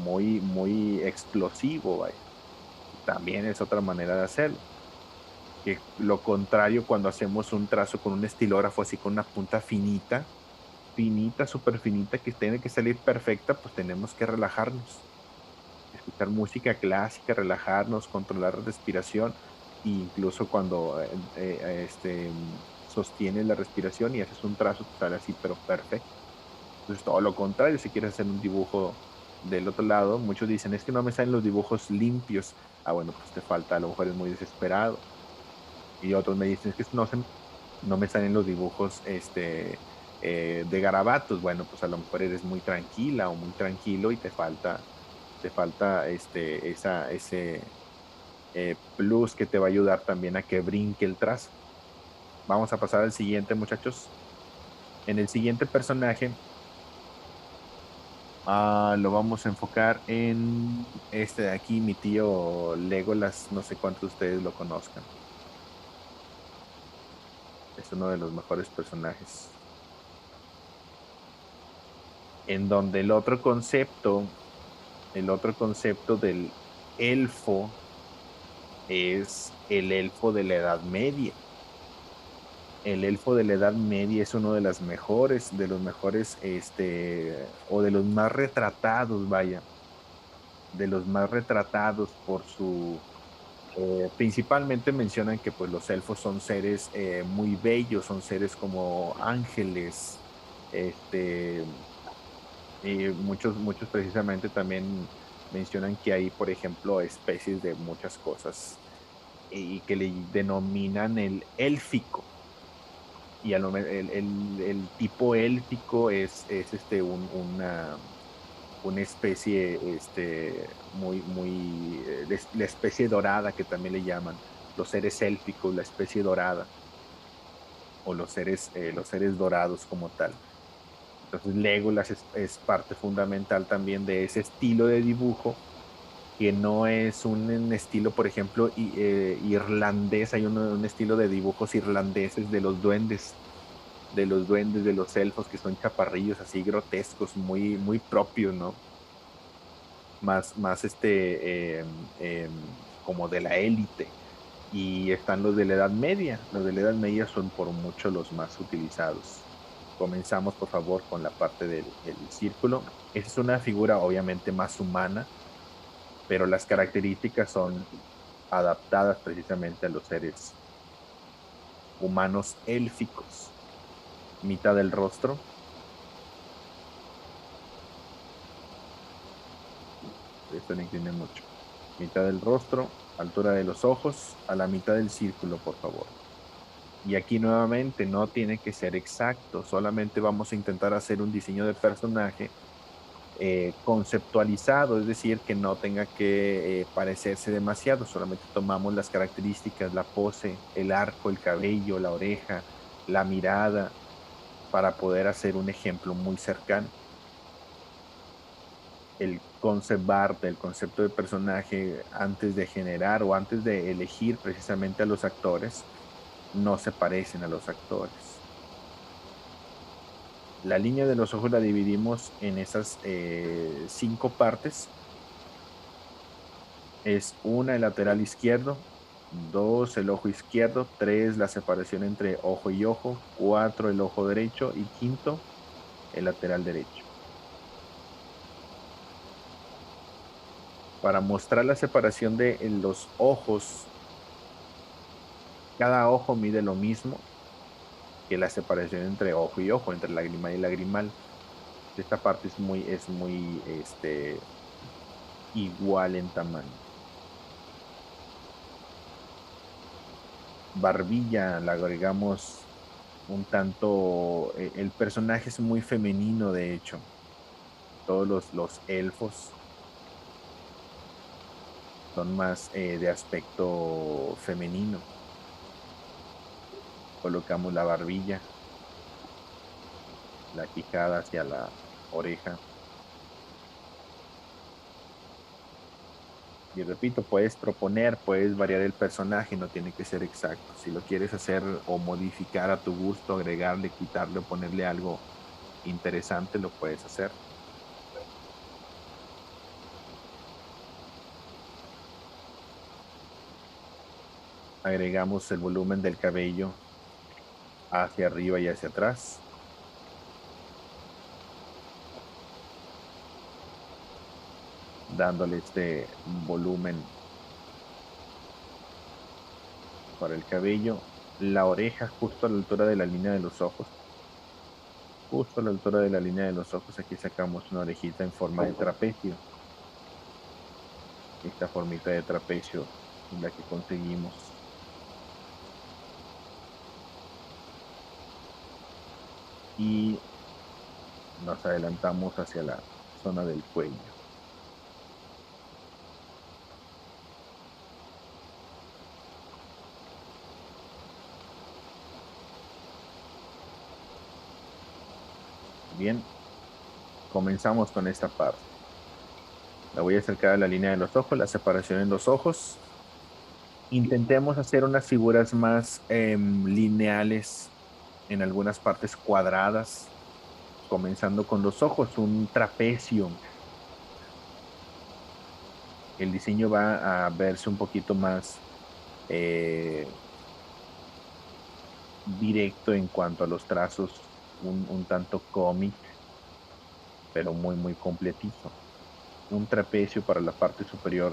muy explosivo, vaya. También es otra manera de hacerlo. Que lo contrario cuando hacemos un trazo con un estilógrafo así con una punta finita, finita, súper finita, que tiene que salir perfecta, pues tenemos que relajarnos, escuchar música clásica, relajarnos, controlar la respiración, e incluso cuando sostienes la respiración y haces un trazo, te sale así, pero perfecto. Entonces, todo lo contrario, si quieres hacer un dibujo del otro lado, muchos dicen, es que no me salen los dibujos limpios. Ah, bueno, pues te falta, a lo mejor es muy desesperado. Y otros me dicen, es que no me salen los dibujos de garabatos. Bueno, pues a lo mejor eres muy tranquila o muy tranquilo y te falta ese plus que te va a ayudar también a que brinque el trazo. Vamos a pasar al siguiente, muchachos. En el siguiente personaje lo vamos a enfocar en este de aquí, mi tío Legolas. No sé cuántos de ustedes lo conozcan. Es uno de los mejores personajes. En donde el otro concepto del elfo es el elfo de la Edad Media. El elfo de la Edad Media es uno de los mejores, o de los más retratados, vaya, de los más retratados por principalmente mencionan que pues los elfos son seres muy bellos, son seres como ángeles, este, y muchos precisamente también mencionan que hay, por ejemplo, especies de muchas cosas y que le denominan el élfico. Y el tipo élfico es una especie la especie dorada que también le llaman, los seres élficos, la especie dorada, o los seres dorados como tal. Entonces Legolas es parte fundamental también de ese estilo de dibujo, que no es un estilo, por ejemplo, irlandés. Hay un estilo de dibujos irlandeses de los duendes, de los elfos, que son chaparrillos así grotescos, muy, muy propios, ¿no? Más como de la élite. Y están los de la Edad Media. Los de la Edad Media son por mucho los más utilizados. Comenzamos, por favor, con la parte del círculo. Esa es una figura obviamente más humana, pero las características son adaptadas precisamente a los seres humanos élficos. Mitad del rostro, esto le incliné mucho. Mitad del rostro, altura de los ojos, a la mitad del círculo, por favor. Y aquí nuevamente no tiene que ser exacto, solamente vamos a intentar hacer un diseño de personaje conceptualizado, es decir, que no tenga que parecerse demasiado, solamente tomamos las características, la pose, el arco, el cabello, la oreja, la mirada, para poder hacer un ejemplo muy cercano. concept art, el concepto de personaje, antes de generar o antes de elegir precisamente a los actores, no se parecen a los actores. La línea de los ojos la dividimos en esas 5 partes. Es una, el lateral izquierdo; 2, el ojo izquierdo; 3, la separación entre ojo y ojo; 4, el ojo derecho; y 5, el lateral derecho. Para mostrar la separación de los ojos, cada ojo mide lo mismo que la separación entre ojo y ojo, entre lagrimal y lagrimal. Esta parte es muy igual en tamaño. Barbilla, la agregamos un tanto, el personaje es muy femenino, de hecho. Todos los elfos son más de aspecto femenino. Colocamos la barbilla, la quijada hacia la oreja. Y repito, puedes proponer, puedes variar el personaje, no tiene que ser exacto. Si lo quieres hacer o modificar a tu gusto, agregarle, quitarle o ponerle algo interesante, lo puedes hacer. Agregamos el volumen del cabello hacia arriba y hacia atrás, dándole este volumen para el cabello. La oreja justo a la altura de la línea de los ojos. Justo a la altura de la línea de los ojos, aquí sacamos una orejita en forma de trapecio. Esta formita de trapecio es la que conseguimos. Y nos adelantamos hacia la zona del cuello. Bien, comenzamos con esta parte. La voy a acercar a la línea de los ojos, la separación en los ojos. Intentemos hacer unas figuras más lineales, en algunas partes cuadradas, comenzando con los ojos, un trapecio. El diseño va a verse un poquito más eh, directo en cuanto a los trazos, un tanto cómic, pero muy, muy completito. Un trapecio para la parte superior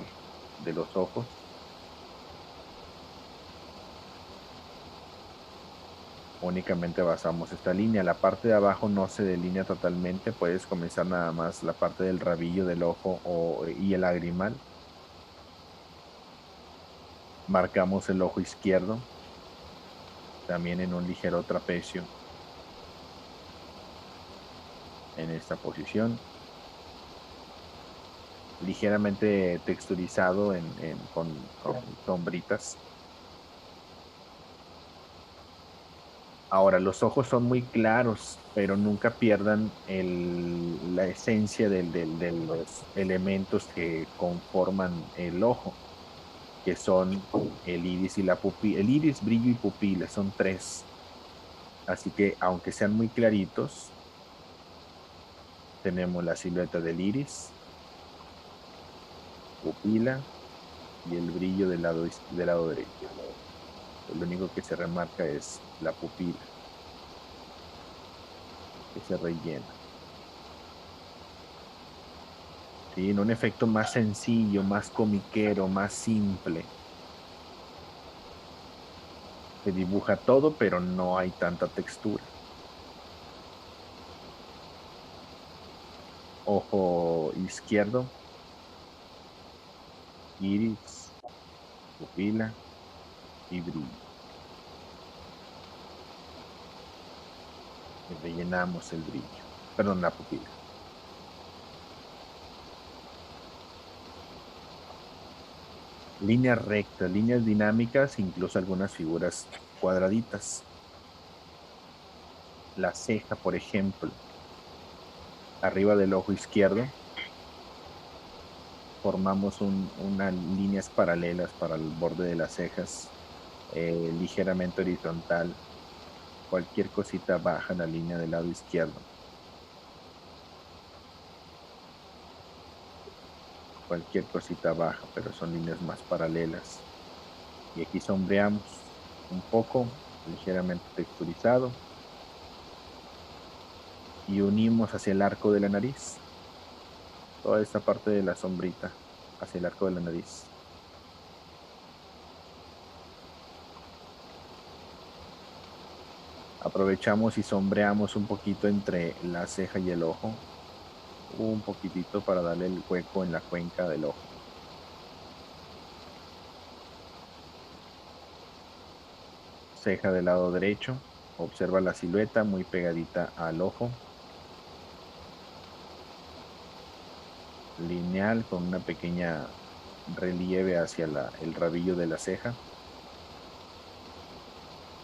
de los ojos. Únicamente basamos esta línea. La parte de abajo no se delinea totalmente. Puedes comenzar nada más la parte del rabillo del ojo y el lagrimal. Marcamos el ojo izquierdo, también en un ligero trapecio, en esta posición. Ligeramente texturizado con sombritas. Ahora, los ojos son muy claros, pero nunca pierdan la esencia de los elementos que conforman el ojo, que son el iris y la pupila. El iris, brillo y pupila son 3. Así que, aunque sean muy claritos, tenemos la silueta del iris, pupila y el brillo del lado derecho. Lo único que se remarca es la pupila, que se rellena. ¿Sí? En un efecto más sencillo, más comiquero, más simple. Se dibuja todo, pero no hay tanta textura. Ojo izquierdo, iris, pupila y brillo. Y rellenamos el brillo, perdón, la pupila. Líneas rectas, líneas dinámicas, incluso algunas figuras cuadraditas. La ceja, por ejemplo, arriba del ojo izquierdo, Formamos unas líneas paralelas para el borde de las cejas, ligeramente horizontal. Cualquier cosita baja en la línea del lado izquierdo. Cualquier cosita baja, pero son líneas más paralelas. Y aquí sombreamos un poco, ligeramente texturizado. Y unimos hacia el arco de la nariz. Toda esta parte de la sombrita hacia el arco de la nariz. Aprovechamos y sombreamos un poquito entre la ceja y el ojo. Un poquitito para darle el hueco en la cuenca del ojo. Ceja del lado derecho. Observa la silueta muy pegadita al ojo. Lineal con una pequeña relieve hacia el rabillo de la ceja.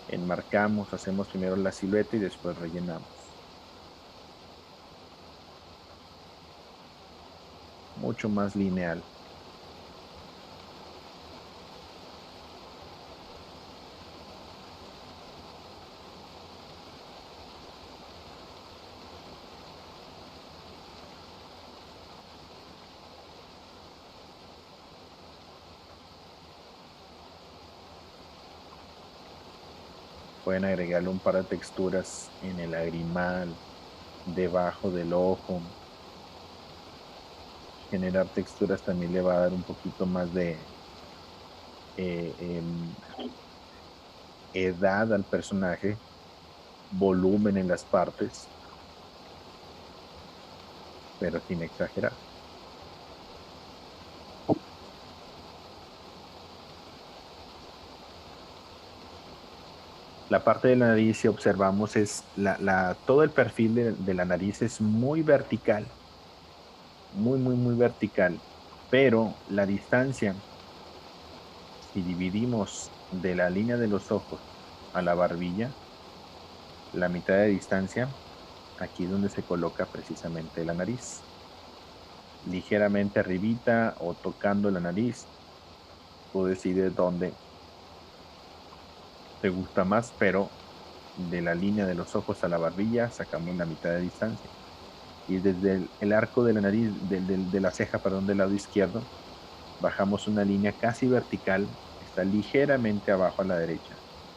Enmarcamos, hacemos primero la silueta y después rellenamos. Mucho más lineal. Pueden agregarle un par de texturas en el lagrimal, debajo del ojo. Generar texturas también le va a dar un poquito más de edad al personaje, volumen en las partes, pero sin exagerar. La parte de la nariz, si observamos, es todo el perfil de la nariz es muy vertical, muy vertical, pero la distancia, si dividimos de la línea de los ojos a la barbilla, la mitad de distancia, aquí es donde se coloca precisamente la nariz. Ligeramente arribita o tocando la nariz, tú decides dónde te gusta más, pero de la línea de los ojos a la barbilla sacamos la mitad de distancia. Y desde el arco de la nariz, de la ceja, perdón, del lado izquierdo, bajamos una línea casi vertical, está ligeramente abajo a la derecha,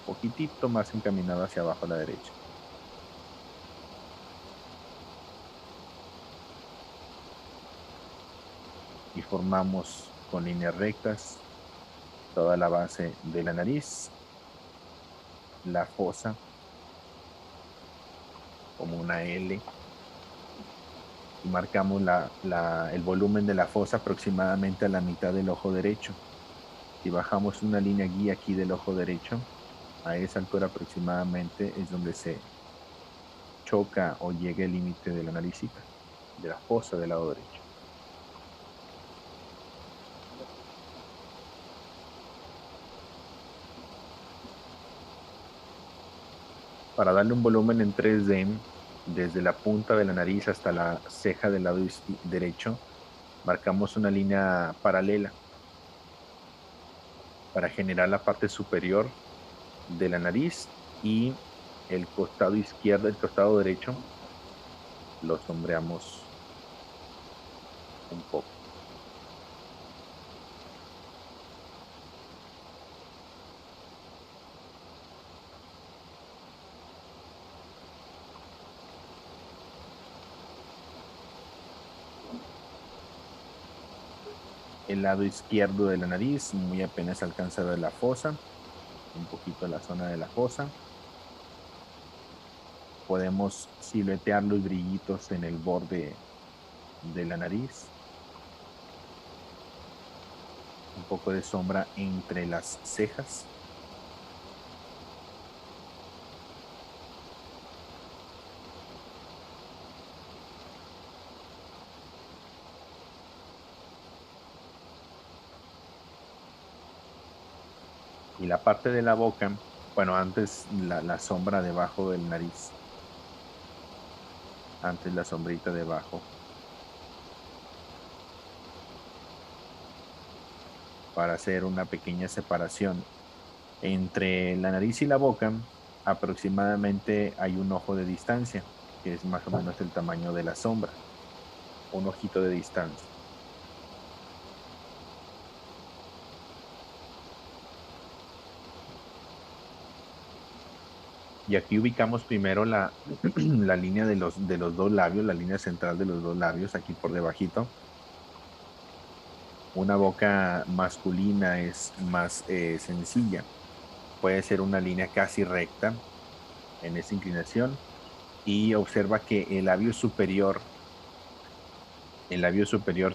poquitito más encaminado hacia abajo a la derecha. Y formamos con líneas rectas toda la base de la nariz, la fosa, como una L, y marcamos el volumen de la fosa aproximadamente a la mitad del ojo derecho. Si bajamos una línea guía aquí del ojo derecho, a esa altura aproximadamente es donde se choca o llega el límite de la naricita, de la fosa del lado derecho. Para darle un volumen en 3D, desde la punta de la nariz hasta la ceja del lado derecho, marcamos una línea paralela para generar la parte superior de la nariz y el costado izquierdo, el costado derecho, lo sombreamos un poco. El lado izquierdo de la nariz, muy apenas alcanza a ver la fosa, un poquito la zona de la fosa. Podemos siluetear los brillitos en el borde de la nariz. Un poco de sombra entre las cejas. Y la parte de la boca, bueno, antes la sombra debajo del nariz. Antes la sombrita debajo. para hacer una pequeña separación. Entre la nariz y la boca aproximadamente hay un ojo de distancia, que es más o menos el tamaño de la sombra, un ojito de distancia. Y aquí ubicamos primero la línea de los dos labios, la línea central de los dos labios, aquí por debajito. Una boca masculina es más sencilla. Puede ser una línea casi recta en esa inclinación. Y observa que el labio superior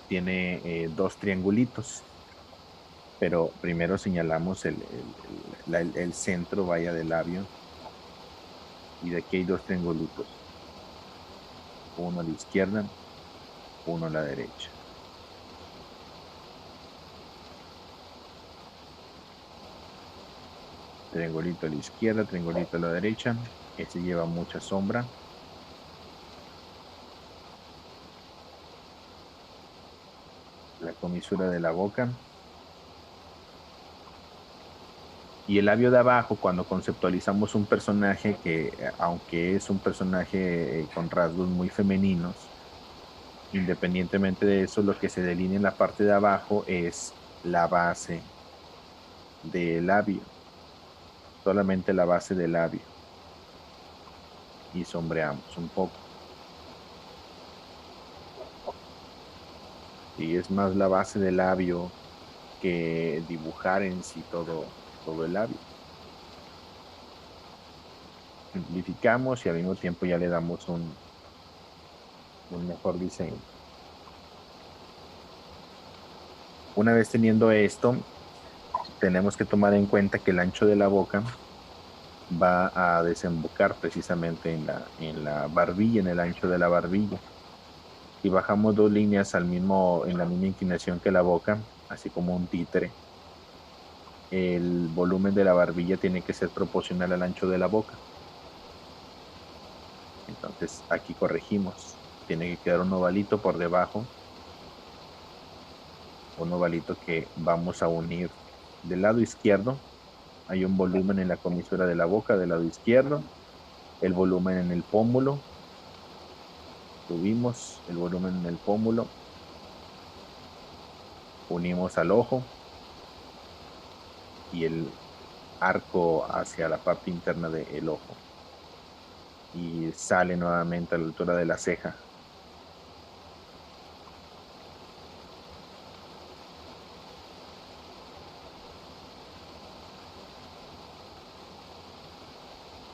tiene dos triangulitos. Pero primero señalamos el centro, vaya, del labio. Y de aquí hay dos triangulitos. Uno a la izquierda, uno a la derecha. Triangulito a la izquierda, triangulito a la derecha. Este lleva mucha sombra. La comisura de la boca. Y el labio de abajo, cuando conceptualizamos un personaje que, aunque es un personaje con rasgos muy femeninos, independientemente de eso, lo que se delinea en la parte de abajo es la base del labio. Solamente la base del labio. Y sombreamos un poco. Y es más la base del labio que dibujar en sí todo el labio. Simplificamos y al mismo tiempo ya le damos un mejor diseño. Una vez teniendo esto, tenemos que tomar en cuenta que el ancho de la boca va a desembocar precisamente en la barbilla, en el ancho de la barbilla. Si bajamos dos líneas en la misma inclinación que la boca, así como un títere, el volumen de la barbilla tiene que ser proporcional al ancho de la boca. Entonces aquí corregimos. Tiene que quedar un ovalito por debajo. Un ovalito que vamos a unir del lado izquierdo. Hay un volumen en la comisura de la boca del lado izquierdo. El volumen en el pómulo. Subimos el volumen en el pómulo. Unimos al ojo. Y el arco hacia la parte interna del ojo. Y sale nuevamente a la altura de la ceja.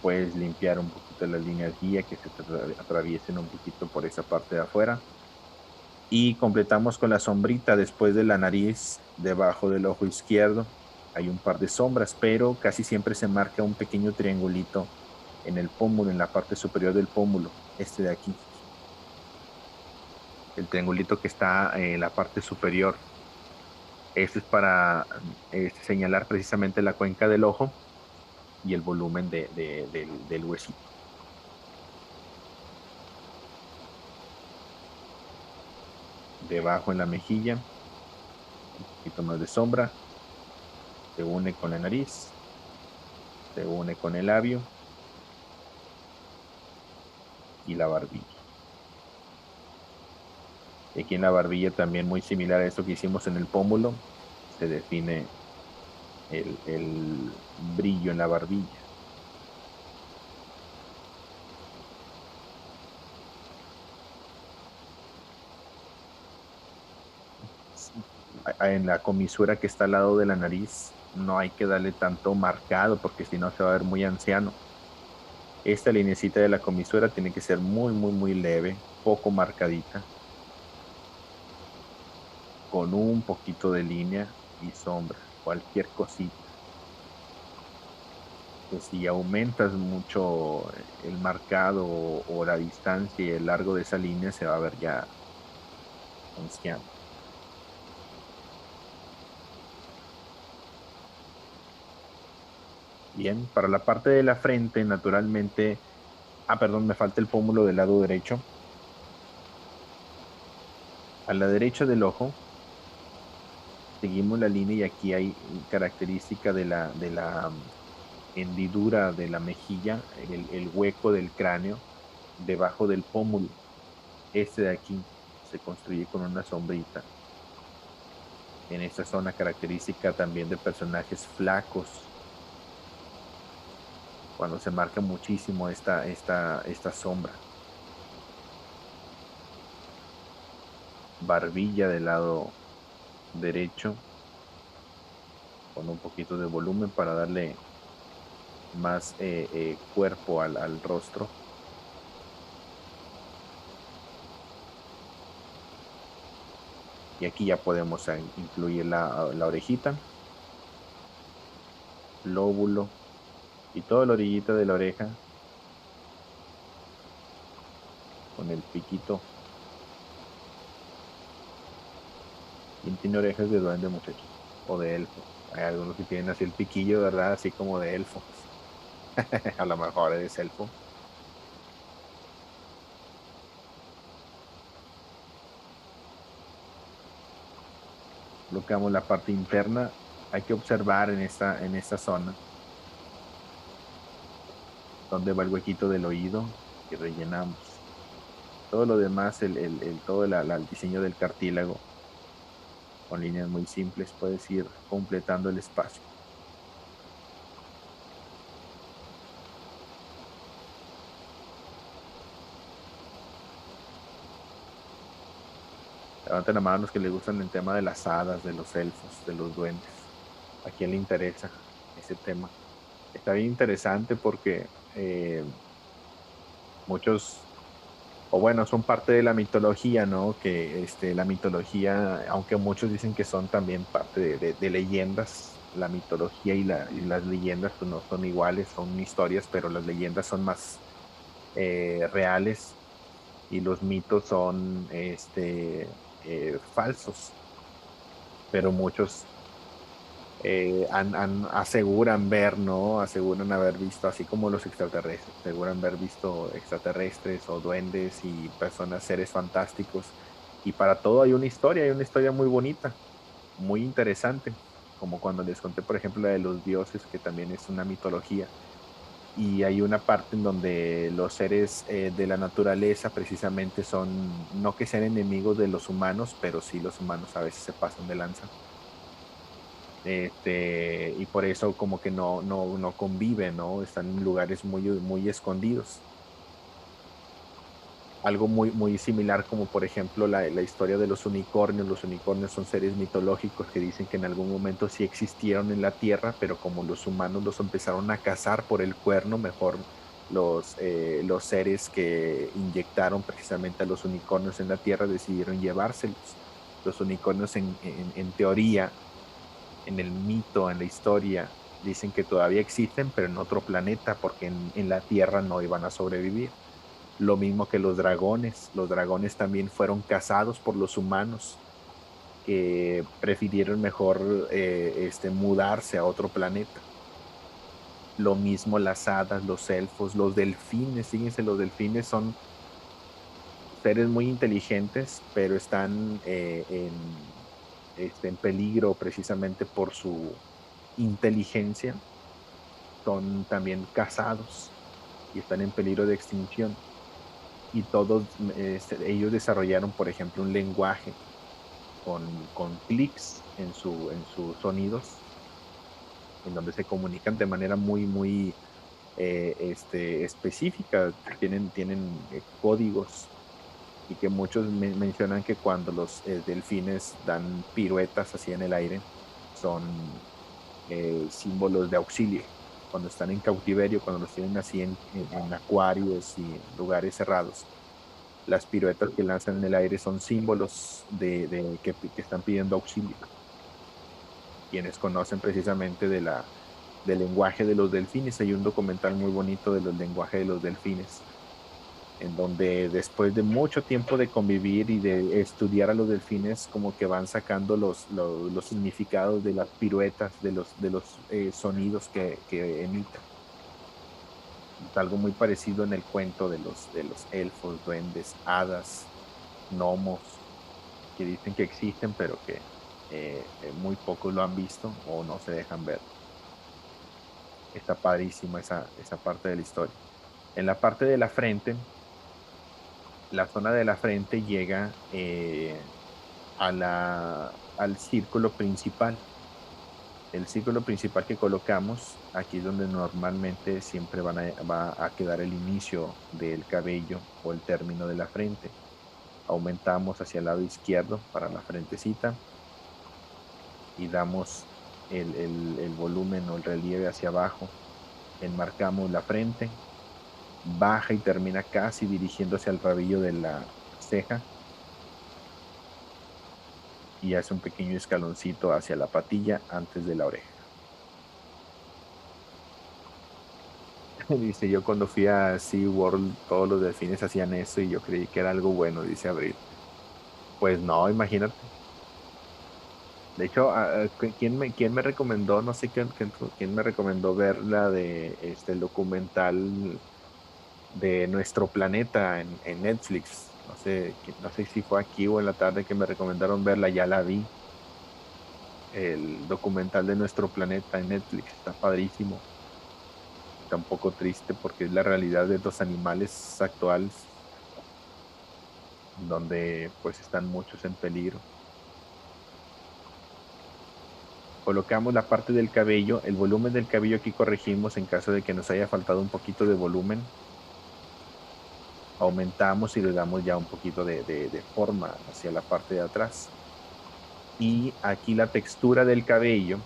Puedes limpiar un poquito las líneas guía que se atraviesen un poquito por esa parte de afuera. Y completamos con la sombrita después de la nariz, debajo del ojo izquierdo. Hay un par de sombras, pero casi siempre se marca un pequeño triangulito en el pómulo, en la parte superior del pómulo, este de aquí. El triangulito que está en la parte superior. Este es para señalar precisamente la cuenca del ojo y el volumen del huesito. Debajo en la mejilla, un poquito más de sombra, se une con la nariz, se une con el labio y la barbilla. Y aquí en la barbilla también muy similar a esto que hicimos en el pómulo, se define el brillo en la barbilla. En la comisura que está al lado de la nariz no hay que darle tanto marcado porque si no se va a ver muy anciano. Esta linecita de la comisura tiene que ser muy leve, poco marcadita, con un poquito de línea y sombra, cualquier cosita. Pues si aumentas mucho el marcado o la distancia y el largo de esa línea, se va a ver ya anciano. Bien, para la parte de la frente, naturalmente, perdón, me falta el pómulo del lado derecho. A la derecha del ojo Seguimos la línea y aquí hay característica de la hendidura de la mejilla, el hueco del cráneo debajo del pómulo. Este de aquí se construye con una sombrita. En esta zona característica también de personajes flacos, cuando se marca muchísimo esta sombra. Barbilla del lado derecho, con un poquito de volumen para darle más cuerpo al rostro. Y aquí ya podemos incluir la orejita, lóbulo y toda la orillita de la oreja con el piquito. ¿Quién tiene orejas de duende, muchachos? O de elfo. Hay algunos que tienen así el piquillo, ¿verdad? Así como de elfo. A lo mejor es elfo. Colocamos la parte interna. Hay que observar en esta zona donde va el huequito del oído que rellenamos. Todo lo demás, todo el diseño del cartílago, con líneas muy simples, puedes ir completando el espacio. Levanten la mano los que les gustan el tema de las hadas, de los elfos, de los duendes. ¿A quién le interesa ese tema? Está bien interesante porque muchos, o bueno, son parte de la mitología, ¿no? Que la mitología, aunque muchos dicen que son también parte de leyendas, la mitología y las leyendas pues, no son iguales, son historias, pero las leyendas son más reales y los mitos son falsos, pero muchos aseguran ver, ¿no? Aseguran haber visto, así como los extraterrestres, aseguran haber visto extraterrestres o duendes y personas, seres fantásticos. Y para todo hay una historia muy bonita, muy interesante, como cuando les conté, por ejemplo, la de los dioses, que también es una mitología. Y hay una parte en donde los seres de la naturaleza precisamente son, no que sean enemigos de los humanos, pero sí los humanos a veces se pasan de lanza, y por eso como que no conviven, ¿no? Están en lugares muy, muy escondidos. Algo muy, muy similar como por ejemplo la historia de los unicornios. Los unicornios son seres mitológicos que dicen que en algún momento sí existieron en la Tierra, pero como los humanos los empezaron a cazar por el cuerno, mejor los seres que inyectaron precisamente a los unicornios en la Tierra decidieron llevárselos. Los unicornios en teoría en el mito, en la historia, dicen que todavía existen, pero en otro planeta, porque en la Tierra no iban a sobrevivir. Lo mismo que los dragones también fueron cazados por los humanos, que prefirieron mejor mudarse a otro planeta. Lo mismo las hadas, los elfos, los delfines, fíjense, los delfines son seres muy inteligentes, pero están en peligro precisamente por su inteligencia, son también cazados y están en peligro de extinción. Y todos ellos desarrollaron, por ejemplo, un lenguaje con clics en sus sonidos, en donde se comunican de manera muy, muy específica. Tienen códigos y que muchos mencionan que cuando los delfines dan piruetas así en el aire, son símbolos de auxilio. Cuando están en cautiverio, cuando los tienen así en acuarios y en lugares cerrados, las piruetas que lanzan en el aire son símbolos que están pidiendo auxilio. Quienes conocen precisamente del lenguaje de los delfines, hay un documental muy bonito de los lenguajes de los delfines, en donde después de mucho tiempo de convivir y de estudiar a los delfines, como que van sacando los significados de las piruetas, de los sonidos que emiten. Es algo muy parecido en el cuento de los elfos, duendes, hadas, gnomos, que dicen que existen, pero que muy pocos lo han visto o no se dejan ver. Está padrísima esa parte de la historia. En la parte de la frente, la zona de la frente llega al círculo principal. El círculo principal que colocamos, aquí es donde normalmente siempre va a quedar el inicio del cabello o el término de la frente. Aumentamos hacia el lado izquierdo para la frentecita y damos el volumen o el relieve hacia abajo. Enmarcamos la frente, baja y termina casi dirigiéndose al rabillo de la ceja y hace un pequeño escaloncito hacia la patilla antes de la oreja. Dice, yo cuando fui a SeaWorld, todos los delfines hacían eso y yo creí que era algo bueno, dice Abril. Pues no, imagínate. De hecho, ¿quién me recomendó? No sé quién me recomendó ver la de el documental de Nuestro Planeta en Netflix. No sé si fue aquí o en la tarde que me recomendaron verla, ya la vi. El documental de Nuestro Planeta en Netflix está padrísimo. Está un poco triste porque es la realidad de los animales actuales, donde pues están muchos en peligro. Colocamos la parte del cabello, el volumen del cabello aquí corregimos en caso de que nos haya faltado un poquito de volumen. Aumentamos y le damos ya un poquito de forma hacia la parte de atrás. Y aquí la textura del cabello,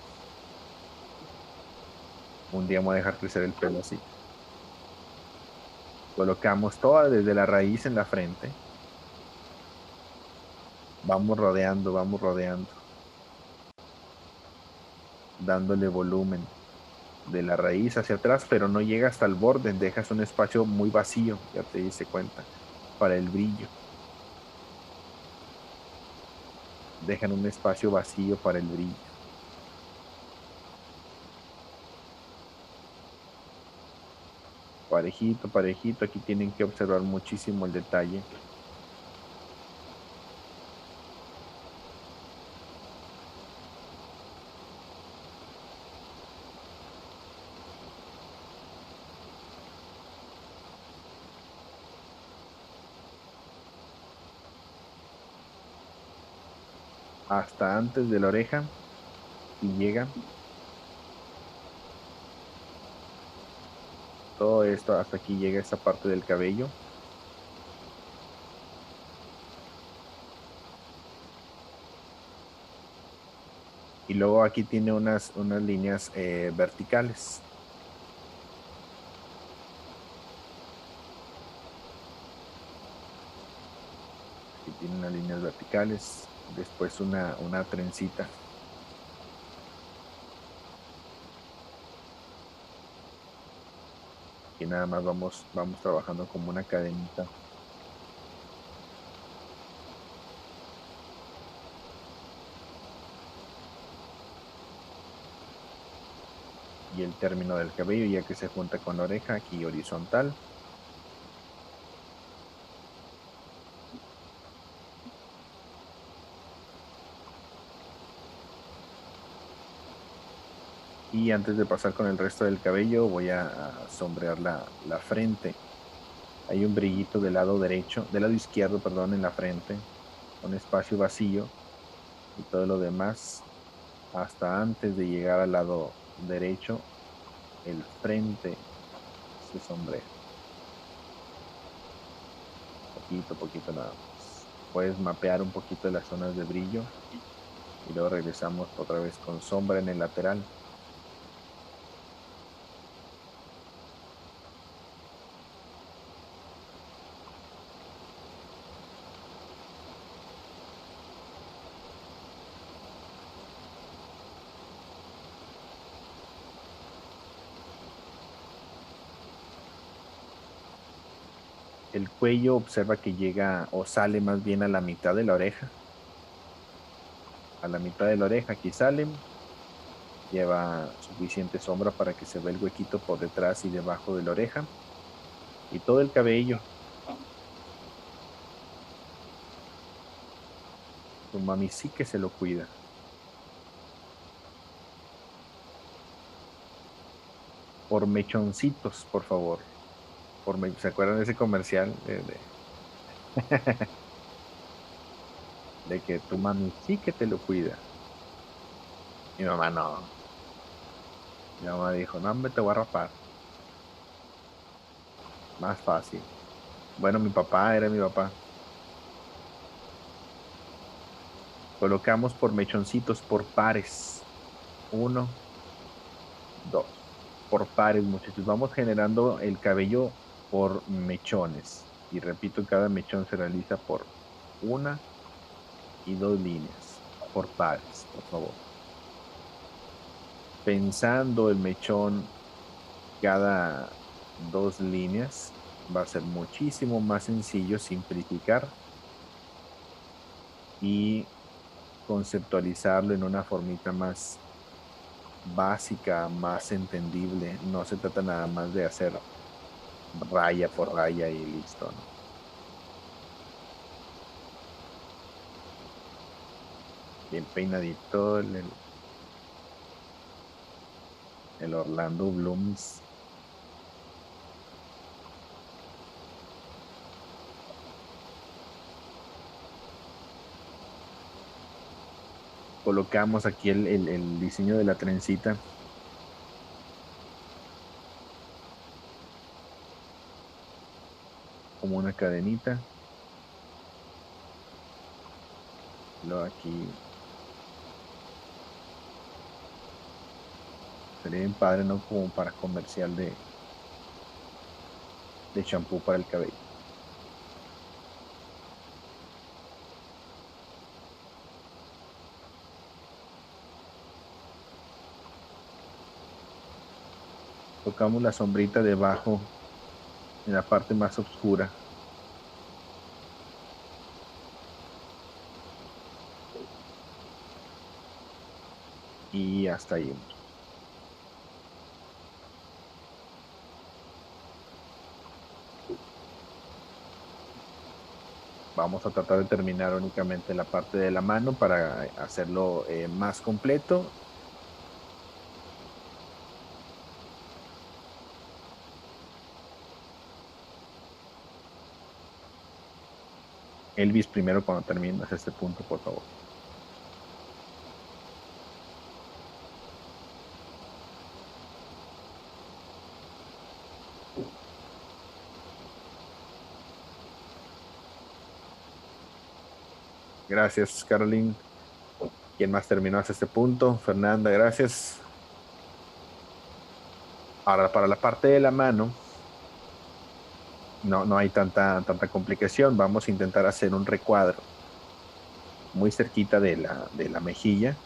un día voy a dejar crecer el pelo así. Colocamos toda desde la raíz en la frente. Vamos rodeando, dándole volumen de la raíz hacia atrás, pero no llega hasta el borde, dejas un espacio muy vacío, ya te diste cuenta, para el brillo. Dejan un espacio vacío para el brillo. Parejito, parejito, aquí tienen que observar muchísimo el detalle. Hasta antes de la oreja y llega todo esto, hasta aquí llega esta parte del cabello. Y luego aquí tiene unas líneas verticales. Aquí tiene unas líneas verticales, después una trencita. Y nada más vamos trabajando como una cadenita. Y el término del cabello ya que se junta con la oreja aquí horizontal. Y antes de pasar con el resto del cabello voy a sombrear la frente. Hay un brillito del lado derecho, del lado izquierdo, perdón, en la frente, un espacio vacío y todo lo demás hasta antes de llegar al lado derecho, el frente se sombrea. Poquito, poquito nada más. Puedes mapear un poquito de las zonas de brillo y luego regresamos otra vez con sombra en el lateral. El cuello observa que llega o sale más bien a la mitad de la oreja. A la mitad de la oreja aquí sale. Lleva suficiente sombra para que se vea el huequito por detrás y debajo de la oreja. Y todo el cabello. Tu mami sí que se lo cuida. por mechoncitos, por favor. ¿Se acuerdan de ese comercial? De que tu mami sí que te lo cuida. Mi mamá no. Mi mamá dijo, no, me te voy a rapar. Más fácil. Bueno, mi papá era mi papá. Colocamos por mechoncitos, por pares. Uno, dos. Por pares, muchachos. Vamos generando el cabello por mechones. Y repito, cada mechón se realiza por una y dos líneas. Por pares, por favor. Pensando el mechón cada dos líneas, va a ser muchísimo más sencillo simplificar y conceptualizarlo en una formita más básica, más entendible. No se trata nada más de hacer raya por raya y listo, ¿no? Bien peinadito el Orlando Blooms. Colocamos aquí el diseño de la trencita. Como una cadenita. Luego aquí sería bien padre, ¿no? Como para comercial de champú para el cabello. Tocamos la sombrita debajo, en la parte más oscura. Y hasta ahí. Vamos a tratar de terminar únicamente la parte de la mano para hacerlo más completo. Elvis, primero cuando termines este punto, por favor. Gracias, Caroline. ¿Quién más terminó hasta este punto? Fernanda, gracias. Ahora, para la parte de la mano, no hay tanta complicación. Vamos a intentar hacer un recuadro muy cerquita de la mejilla.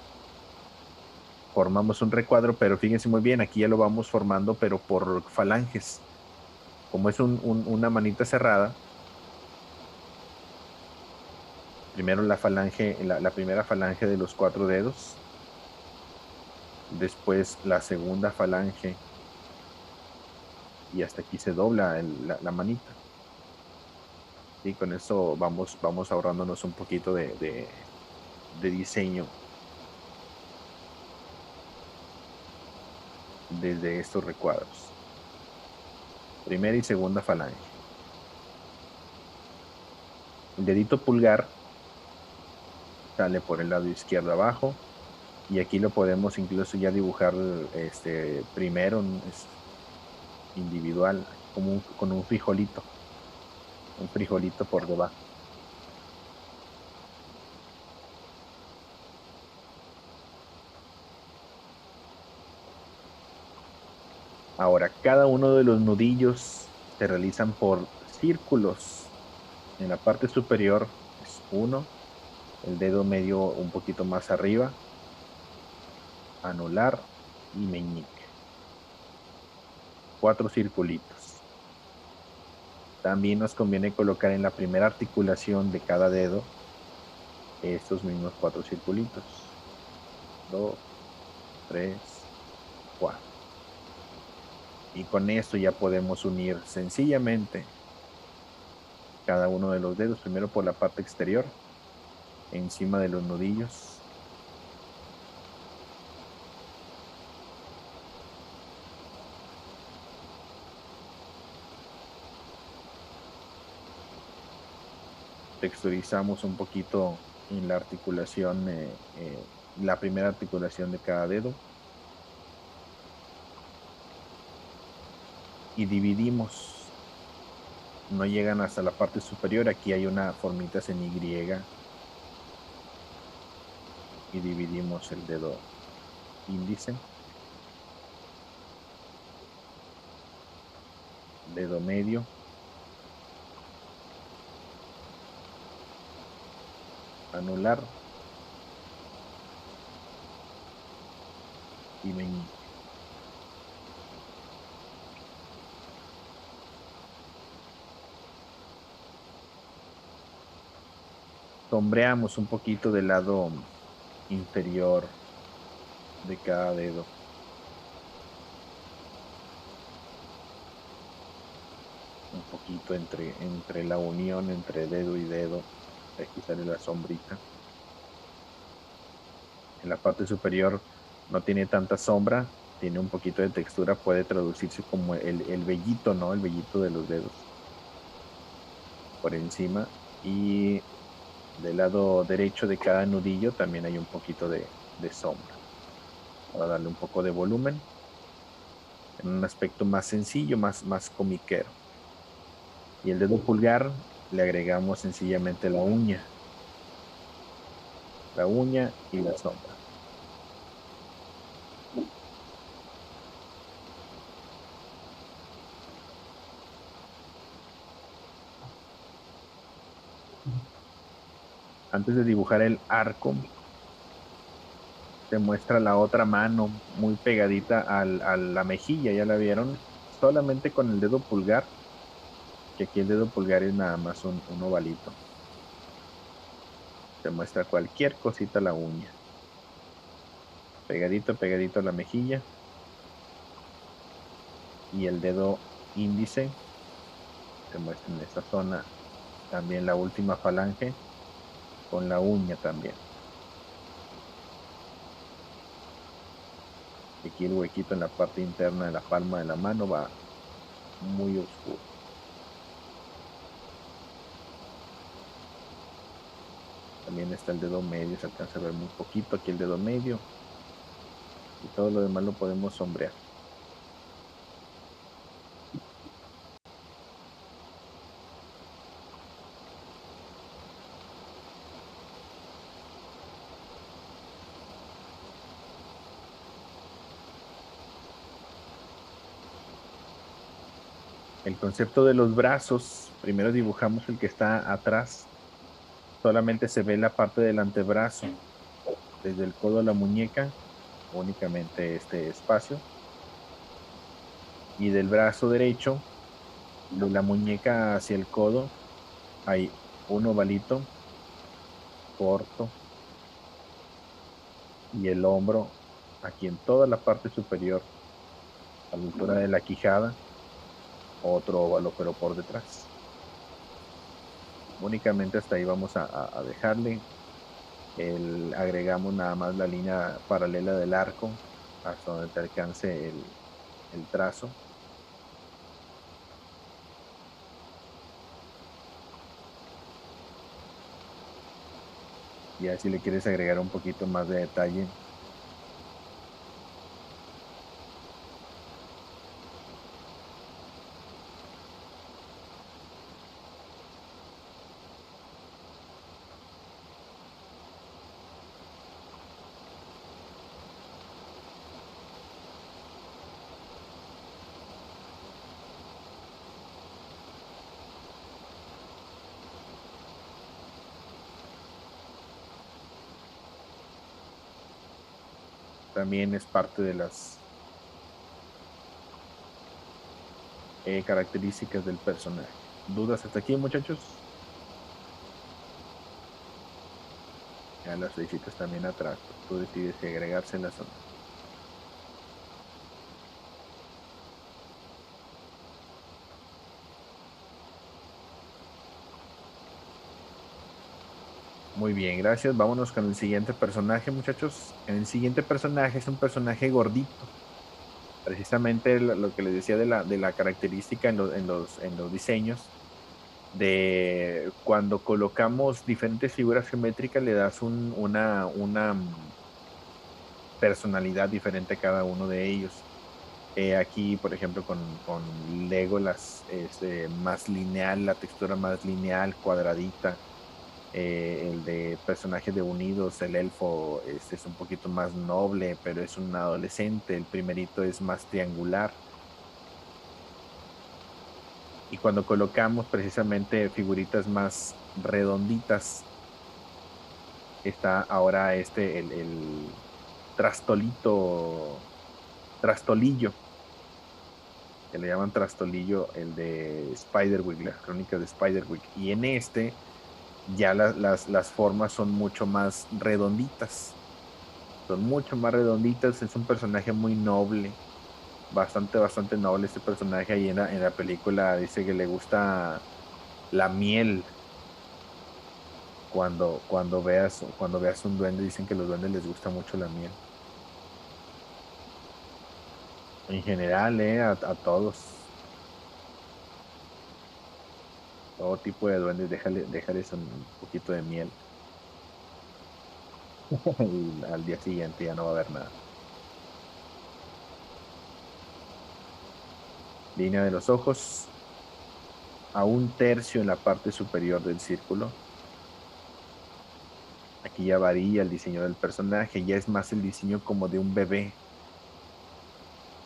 Formamos un recuadro, pero fíjense muy bien, aquí ya lo vamos formando, pero por falanges. Como es una manita cerrada, primero la primera falange de los cuatro dedos, después la segunda falange y hasta aquí se dobla la manita. Y con eso vamos ahorrándonos un poquito de diseño desde estos recuadros. Primera y segunda falange. El dedito pulgar sale por el lado izquierdo abajo y aquí lo podemos incluso ya dibujar primero es individual, como con un frijolito por debajo. Ahora, cada uno de los nudillos se realizan por círculos. En la parte superior es uno, el dedo medio un poquito más arriba, anular y meñique. 4 circulitos. También nos conviene colocar en la primera articulación de cada dedo estos mismos 4 circulitos. 2, 3, 4. Y con esto ya podemos unir sencillamente cada uno de los dedos, primero por la parte exterior, encima de los nudillos. texturizamos un poquito en la articulación, la primera articulación de cada dedo. Y dividimos. No llegan hasta la parte superior. Aquí hay una formitas en Y. Y dividimos el dedo índice, dedo medio, anular y meñique. Sombreamos un poquito del lado inferior de cada dedo. Un poquito entre la unión entre dedo y dedo. Aquí sale la sombrita. En la parte superior no tiene tanta sombra, tiene un poquito de textura, puede traducirse como el vellito, ¿no? El vellito de los dedos por encima. Y del lado derecho de cada nudillo también hay un poquito de sombra para darle un poco de volumen en un aspecto más sencillo, más comiquero. Y el dedo pulgar le agregamos sencillamente la uña y la sombra. Antes de dibujar el arco, te muestra la otra mano muy pegadita a la mejilla, ¿ya la vieron? Solamente con el dedo pulgar, que aquí el dedo pulgar es nada más un ovalito. Te muestra cualquier cosita la uña. Pegadito, pegadito a la mejilla. Y el dedo índice te muestra en esta zona también la última falange con la uña también. Aquí el huequito en la parte interna de la palma de la mano va muy oscuro. También está el dedo medio, se alcanza a ver muy poquito aquí el dedo medio. Y todo lo demás lo podemos sombrear. El concepto de los brazos, primero dibujamos el que está atrás. Solamente se ve la parte del antebrazo, desde el codo a la muñeca, únicamente este espacio. Y del brazo derecho, de la muñeca hacia el codo, hay un ovalito corto y el hombro aquí en toda la parte superior, a la altura de la quijada, otro óvalo pero por detrás. Únicamente hasta ahí vamos a dejarle. Agregamos nada más la línea paralela del arco hasta donde te alcance el trazo. Y así le quieres agregar un poquito más de detalle. También es parte de las características del personaje. ¿Dudas hasta aquí, muchachos? Ya las flechitas también atrás. Tú decides si agregárselas o no. Muy bien, gracias. Vámonos con el siguiente personaje, muchachos. El siguiente personaje es un personaje gordito. Precisamente lo que les decía de la característica en los diseños. de cuando colocamos diferentes figuras geométricas, le das una personalidad diferente a cada uno de ellos. Aquí, por ejemplo, con Legolas es más lineal, la textura más lineal, cuadradita. El de personajes de Unidos, el elfo es un poquito más noble, pero es un adolescente. El primerito es más triangular. Y cuando colocamos precisamente figuritas más redonditas, está ahora el trastolillo, que le llaman trastolillo, el de Spiderwick, las crónicas de Spiderwick. Y en ya las formas son mucho más redonditas. Son mucho más redonditas. Es un personaje muy noble. Bastante noble este personaje. Ahí en la película dice que le gusta la miel. Cuando veas un duende, dicen que a los duendes les gusta mucho la miel. En general, a todos. Todo tipo de duendes, déjales un poquito de miel. Y al día siguiente ya no va a haber nada. Línea de los ojos a un tercio en la parte superior del círculo. Aquí ya varía el diseño del personaje, ya es más el diseño como de un bebé.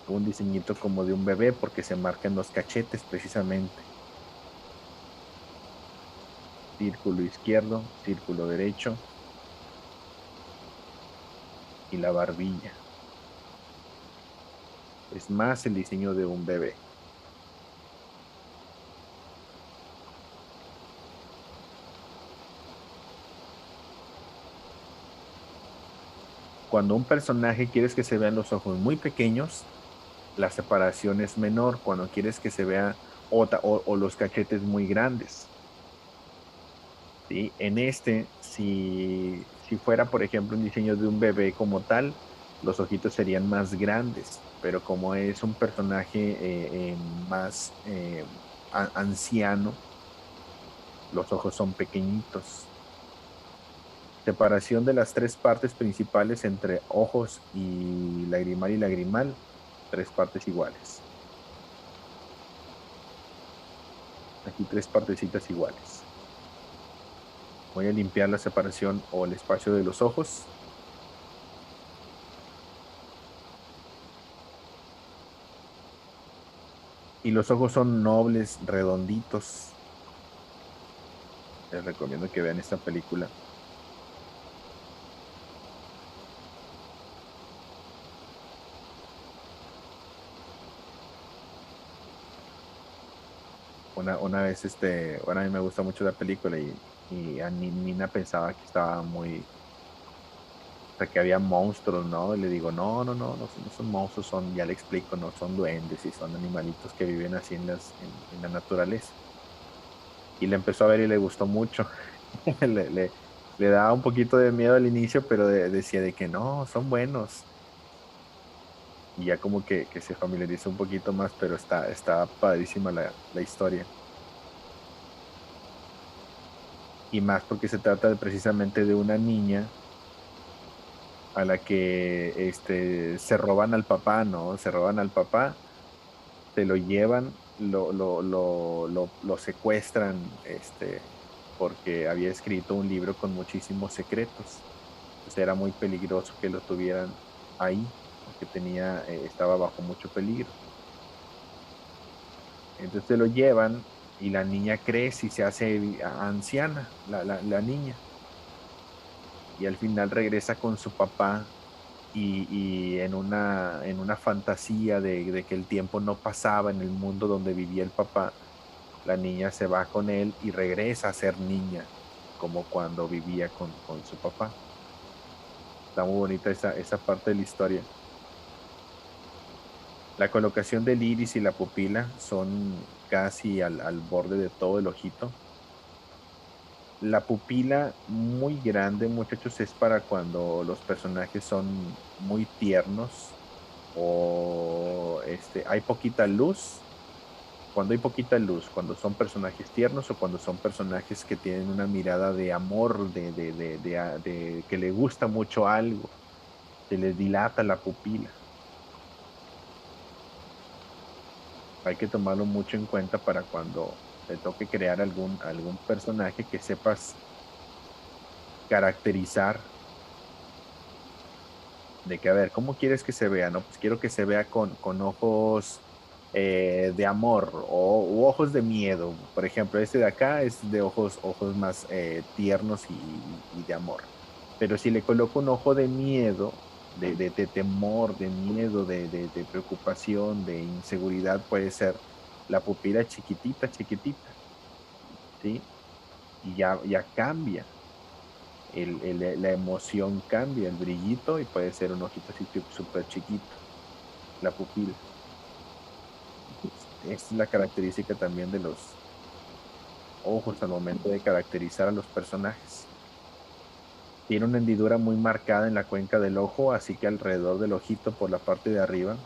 Un diseñito como de un bebé porque se marcan los cachetes precisamente. Círculo izquierdo, círculo derecho y la barbilla. Es más el diseño de un bebé. Cuando un personaje quieres que se vean los ojos muy pequeños, la separación es menor. Cuando quieres que se vea o los cachetes muy grandes. ¿Sí? Si fuera, por ejemplo, un diseño de un bebé como tal, los ojitos serían más grandes, pero como es un personaje más anciano, los ojos son pequeñitos. Separación de las tres partes principales entre ojos y lagrimal, tres partes iguales. Aquí tres partecitas iguales. Voy a limpiar la separación o el espacio de los ojos. Y los ojos son nobles, redonditos. Les recomiendo que vean esta película. Una vez, bueno, a mí me gusta mucho la película y a Nina pensaba que estaba o sea, que había monstruos, ¿no? Y le digo, no son monstruos, ya le explico, no son duendes y son animalitos que viven así en la naturaleza. Y le empezó a ver y le gustó mucho. le, le, le daba un poquito de miedo al inicio, pero decía de que no, son buenos. Y ya como que se familiarizó un poquito más, pero está padrísima la historia. Y más porque se trata precisamente de una niña a la que se roban al papá, ¿no? Se roban al papá, se lo llevan, lo secuestran, porque había escrito un libro con muchísimos secretos. Entonces era muy peligroso que lo tuvieran ahí, porque estaba bajo mucho peligro. Entonces se lo llevan y la niña crece y se hace anciana, la niña. Y al final regresa con su papá y en una fantasía de que el tiempo no pasaba en el mundo donde vivía el papá, la niña se va con él y regresa a ser niña, como cuando vivía con su papá. Está muy bonita esa parte de la historia. La colocación del iris y la pupila son casi al borde de todo el ojito. La pupila muy grande, muchachos, es para cuando los personajes son muy tiernos o hay poquita luz. cuando hay poquita luz, cuando son personajes tiernos o cuando son personajes que tienen una mirada de amor, de que le gusta mucho algo, se les dilata la pupila. Hay que tomarlo mucho en cuenta para cuando te toque crear algún personaje que sepas caracterizar de que, a ver, ¿cómo quieres que se vea? No, pues quiero que se vea con ojos de amor u ojos de miedo. Por ejemplo, este de acá es de ojos más tiernos y de amor. Pero si le coloco un ojo de miedo, de temor, de miedo, de preocupación, de inseguridad, puede ser la pupila chiquitita, chiquitita, ¿sí? Y ya cambia. La emoción cambia, el brillito, y puede ser un ojito así súper chiquito, la pupila. Es la característica también de los ojos al momento de caracterizar a los personajes. Tiene una hendidura muy marcada en la cuenca del ojo, así que alrededor del ojito por la parte de arriba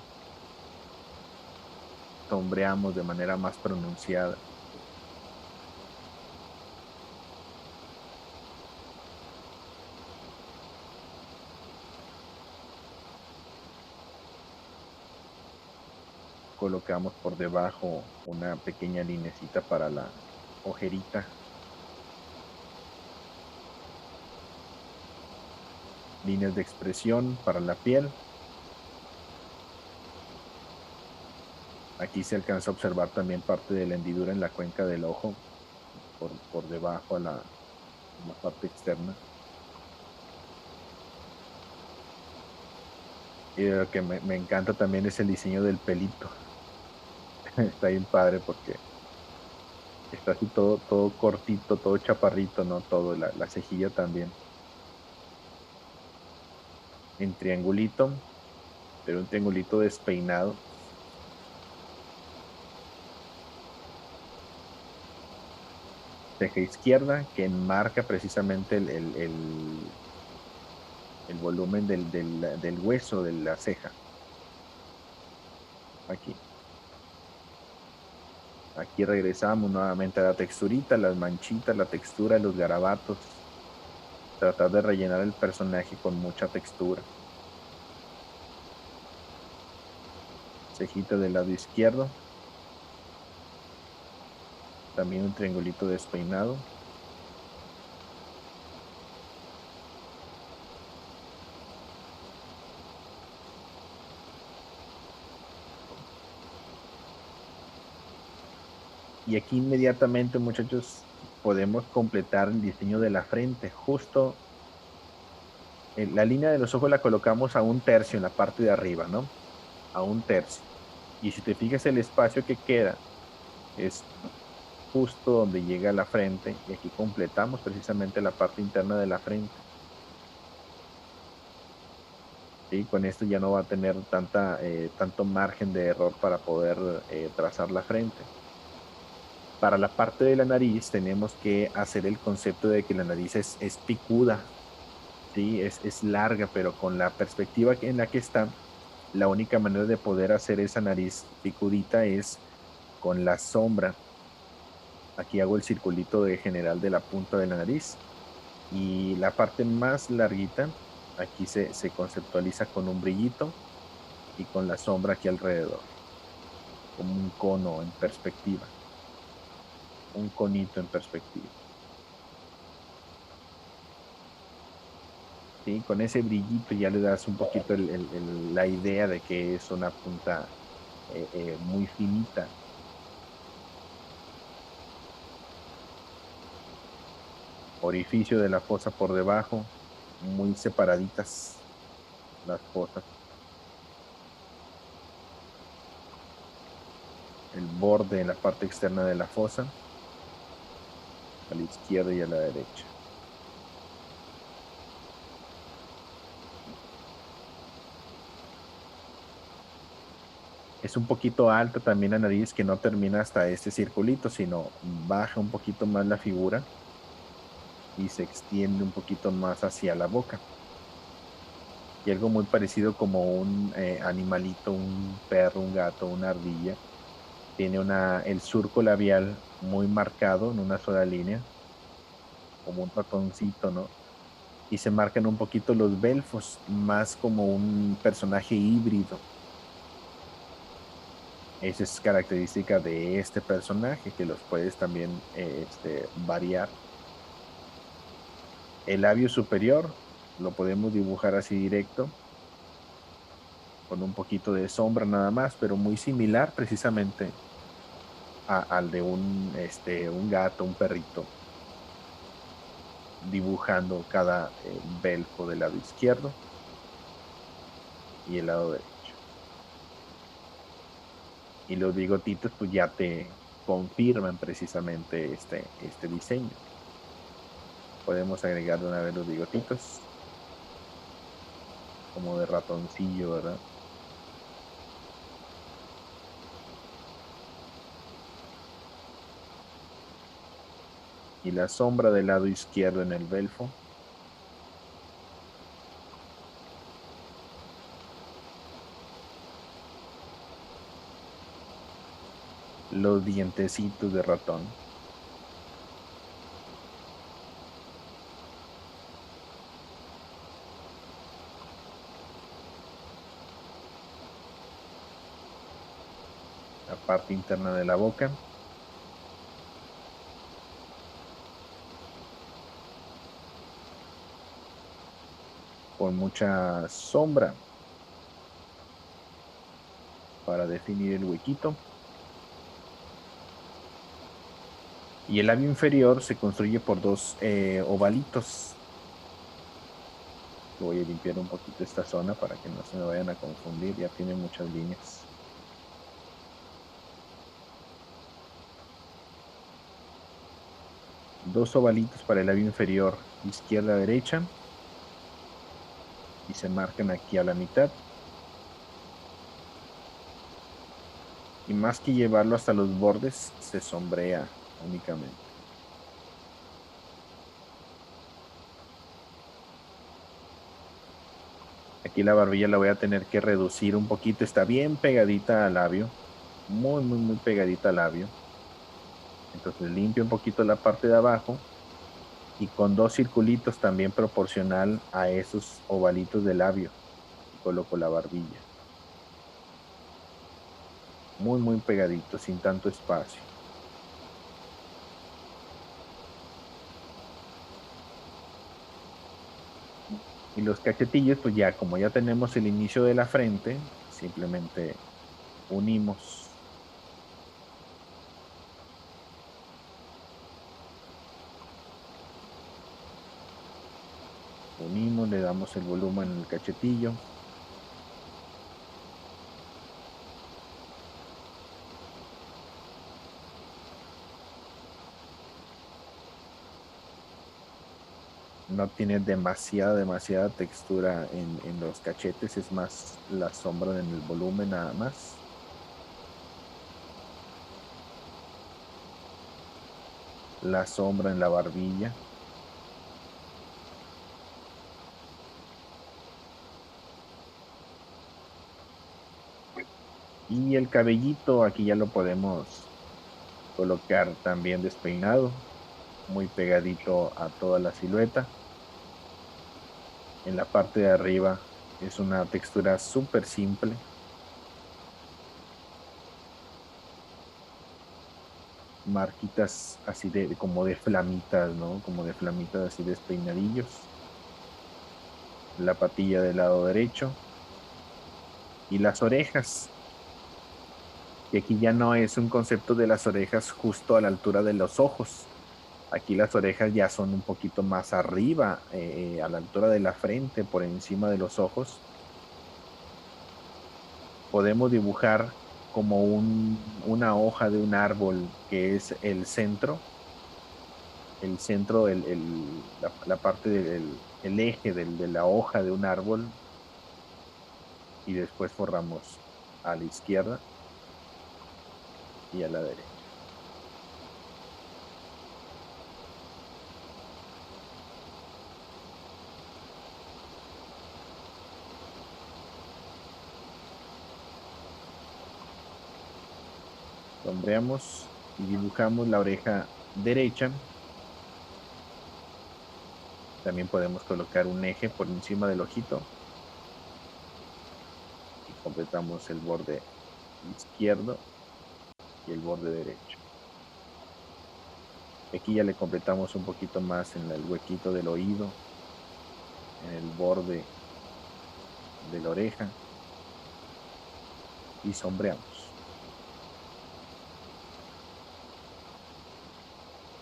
sombreamos de manera más pronunciada. Colocamos por debajo una pequeña linecita para la ojerita, líneas de expresión para la piel. Aquí se alcanza a observar también parte de la hendidura en la cuenca del ojo, por debajo a la parte externa. Y lo que me encanta también es el diseño del pelito. Está bien padre porque está así todo cortito, todo chaparrito, ¿no? Todo, la cejilla también. En triangulito, pero un triangulito despeinado. Ceja izquierda que enmarca precisamente el volumen del hueso de la ceja. Aquí. Aquí regresamos nuevamente a la texturita, las manchitas, la textura, los garabatos. Tratar de rellenar el personaje con mucha textura. Cejita del lado izquierdo. También un triangulito despeinado. Y aquí inmediatamente, muchachos, podemos completar el diseño de la frente. Justo la línea de los ojos la colocamos a un tercio en la parte de arriba, ¿no? A un tercio. Y si te fijas, el espacio que queda es justo donde llega la frente. Y aquí completamos precisamente la parte interna de la frente. ¿Sí? Con esto ya no va a tener tanto margen de error para poder trazar la frente. Para la parte de la nariz tenemos que hacer el concepto de que la nariz es picuda, ¿sí? Es larga, pero con la perspectiva en la que está, la única manera de poder hacer esa nariz picudita es con la sombra. Aquí hago el circulito de general de la punta de la nariz y la parte más larguita, aquí se conceptualiza con un brillito y con la sombra aquí alrededor, como un cono en perspectiva, un conito en perspectiva. ¿Sí? Con ese brillito ya le das un poquito la idea de que es una punta muy finita. Orificio de la fosa por debajo, muy separaditas las fosas. El borde en la parte externa de la fosa, a la izquierda y a la derecha. Es un poquito alta también la nariz, que no termina hasta este circulito, sino baja un poquito más la figura y se extiende un poquito más hacia la boca. Y algo muy parecido como un animalito, un perro, un gato, una ardilla. Tiene el surco labial muy marcado en una sola línea, como un ratoncito, ¿no? Y se marcan un poquito los belfos, más como un personaje híbrido. Esa es característica de este personaje, que los puedes también variar. El labio superior lo podemos dibujar así directo, con un poquito de sombra nada más, pero muy similar precisamente al de un gato, un perrito, dibujando cada belfo del lado izquierdo y el lado derecho. Y los bigotitos pues ya te confirman precisamente este diseño. Podemos agregar de una vez los bigotitos, como de ratoncillo, ¿verdad? Y la sombra del lado izquierdo en el belfo. Los dientecitos de ratón. La parte interna de la boca. Con mucha sombra para definir el huequito. Y el labio inferior se construye por dos ovalitos. Voy a limpiar un poquito esta zona para que no se me vayan a confundir. Ya tiene muchas líneas. Dos ovalitos para el labio inferior, izquierda-derecha. Y se marcan aquí a la mitad. Y más que llevarlo hasta los bordes, se sombrea únicamente. Aquí la barbilla la voy a tener que reducir un poquito. Está bien pegadita al labio. Muy, muy, muy pegadita al labio. Entonces limpio un poquito la parte de abajo. Y con dos circulitos también proporcional a esos ovalitos de labio. Y coloco la barbilla. Muy, muy pegadito, sin tanto espacio. Y los cachetillos, pues ya, como ya tenemos el inicio de la frente, simplemente unimos. Unimos, le damos el volumen en el cachetillo. No tiene demasiada textura en los cachetes, es más la sombra en el volumen nada más. La sombra en la barbilla. Y el cabellito aquí ya lo podemos colocar también despeinado, muy pegadito a toda la silueta. En la parte de arriba es una textura súper simple. Marquitas así como de flamitas, ¿no? Como de flamitas así despeinadillos. La patilla del lado derecho. Y las orejas. Y aquí ya no es un concepto de las orejas justo a la altura de los ojos. Aquí las orejas ya son un poquito más arriba, a la altura de la frente, por encima de los ojos. Podemos dibujar como una hoja de un árbol que es el centro, la parte del el eje de la hoja de un árbol, y después forramos a la izquierda y a la derecha. Sombreamos y dibujamos la oreja derecha. También podemos colocar un eje por encima del ojito. Y completamos el borde izquierdo y el borde derecho. Aquí ya le completamos un poquito más en el huequito del oído, en el borde de la oreja. Y sombreamos.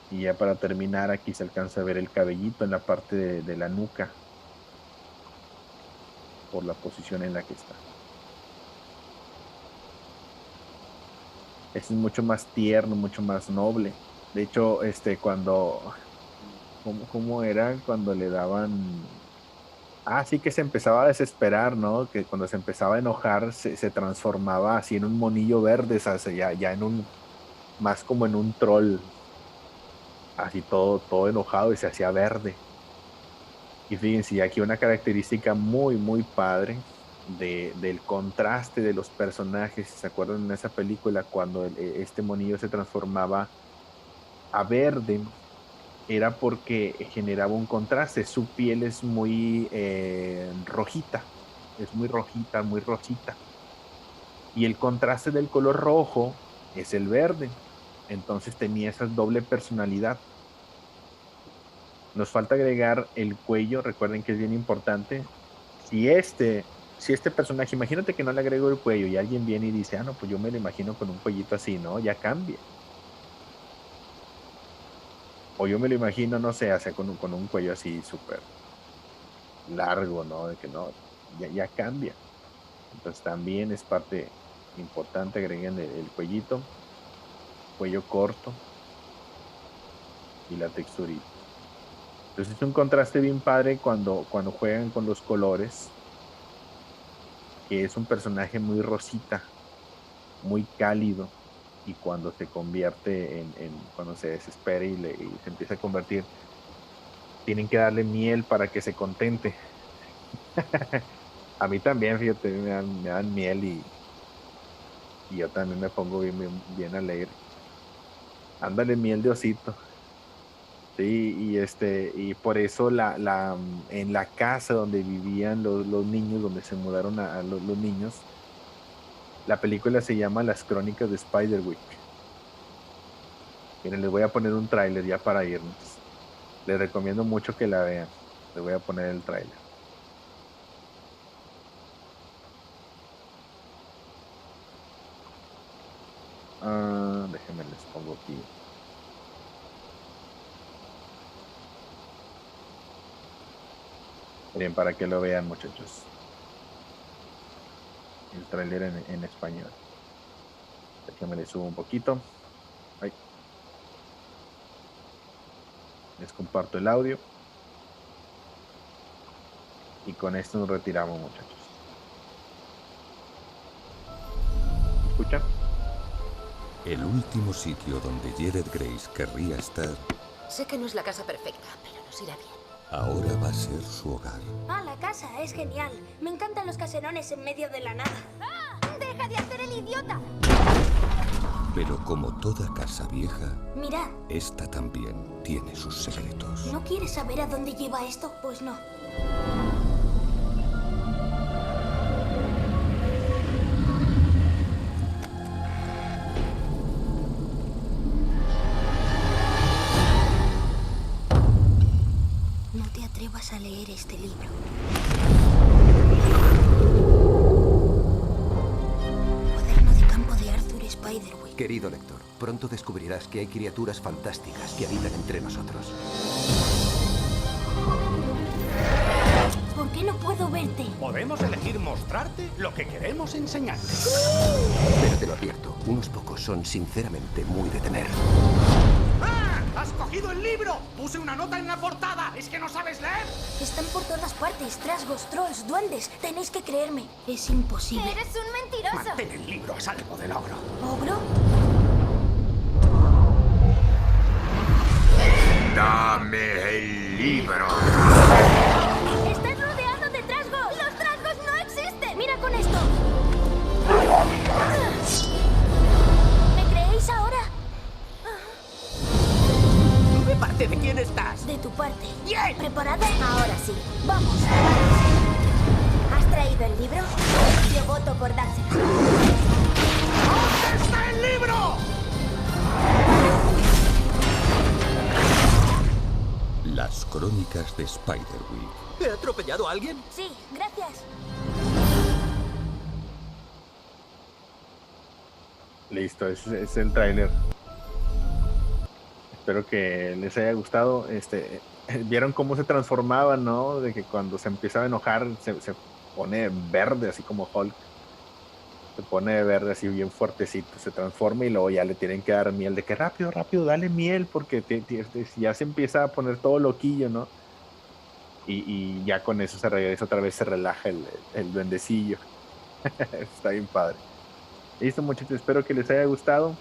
Y ya para terminar, aquí se alcanza a ver el cabellito en la parte de la nuca, por la posición en la que está. Este es mucho más tierno, mucho más noble. De hecho, ¿cómo era cuando le daban? Ah, sí, que se empezaba a desesperar, ¿no? Que cuando se empezaba a enojar se transformaba así en un monillo verde, o sea, ya en un, más como en un troll, así todo enojado y se hacía verde. Y fíjense, aquí una característica muy, muy padre del contraste de los personajes. ¿Se acuerdan en esa película cuando este monillo se transformaba a verde? Era porque generaba un contraste. Su piel es muy rojita, es muy rojita, muy rosita. Y el contraste del color rojo es el verde. Entonces tenía esa doble personalidad. Nos falta agregar el cuello, recuerden que es bien importante. Si este personaje, imagínate que no le agrego el cuello y alguien viene y dice, no, pues yo me lo imagino con un cuellito así, ¿no? Ya cambia. O yo me lo imagino, no sé, con un cuello así súper largo, ¿no? De que no, ya cambia. Entonces también es parte importante, agreguen el cuellito, cuello corto y la texturita. Entonces es un contraste bien padre cuando juegan con los colores, que es un personaje muy rosita, muy cálido, y cuando se convierte cuando se desespera y se empieza a convertir, tienen que darle miel para que se contente. A mí también, fíjate, me dan miel y yo también me pongo bien alegre. Ándale, miel de osito. Sí, y por eso en la casa donde vivían los niños, donde se mudaron a los niños, la película se llama Las Crónicas de Spiderwick. Miren, les voy a poner un tráiler ya para irnos. Les recomiendo mucho que la vean. Les voy a poner el tráiler. Déjenme les pongo aquí. Miren, para que lo vean, muchachos. El tráiler en español. Déjenme les subo un poquito. Ahí. Les comparto el audio. Y con esto nos retiramos, muchachos. ¿Escuchan? El último sitio donde Jared Grace querría estar Sé que no es la casa perfecta, pero nos irá bien. ahora va a ser su hogar. Ah, la casa es genial. Me encantan los caserones en medio de la nada. ¡Ah! ¡Deja de hacer el idiota! Pero como toda casa vieja, Mirad, esta también tiene sus secretos. ¿no quieres saber a dónde lleva esto? Pues no. No te atrevas a leer este libro. Cuaderno de campo de Arthur Spiderwick. Querido lector, pronto descubrirás que hay criaturas fantásticas que habitan entre nosotros. ¿Por qué no puedo verte? Podemos elegir mostrarte lo que queremos enseñarte. Pero te lo advierto, unos pocos son sinceramente muy de temer. ¡Ah! ¡Has cogido el libro! ¡Puse una nota en la portada! ¿Es que no sabes leer? Están por todas partes, trasgos, trolls, duendes. Tenéis que creerme. Es imposible. ¡Eres un mentiroso! Mantén el libro a salvo del ogro. ¿Ogro? Dame el libro. ¡Estás rodeado de trasgos! ¡Los trasgos no existen! ¡Mira con esto! ¿Me creéis Las crónicas de Spiderwick. ¿He atropellado a alguien? Sí, gracias. Listo, ese es el tráiler. Espero que les haya gustado. Vieron cómo se transformaba, ¿no? De que cuando se empieza a enojar se pone verde, así como Hulk. Se pone verde así bien fuertecito, se transforma y luego ya le tienen que dar miel. De que rápido, rápido, dale miel, porque ya se empieza a poner todo loquillo, ¿no? Y ya con eso se regresa otra vez, se relaja el duendecillo. Está bien padre. Listo, muchachos, espero que les haya gustado.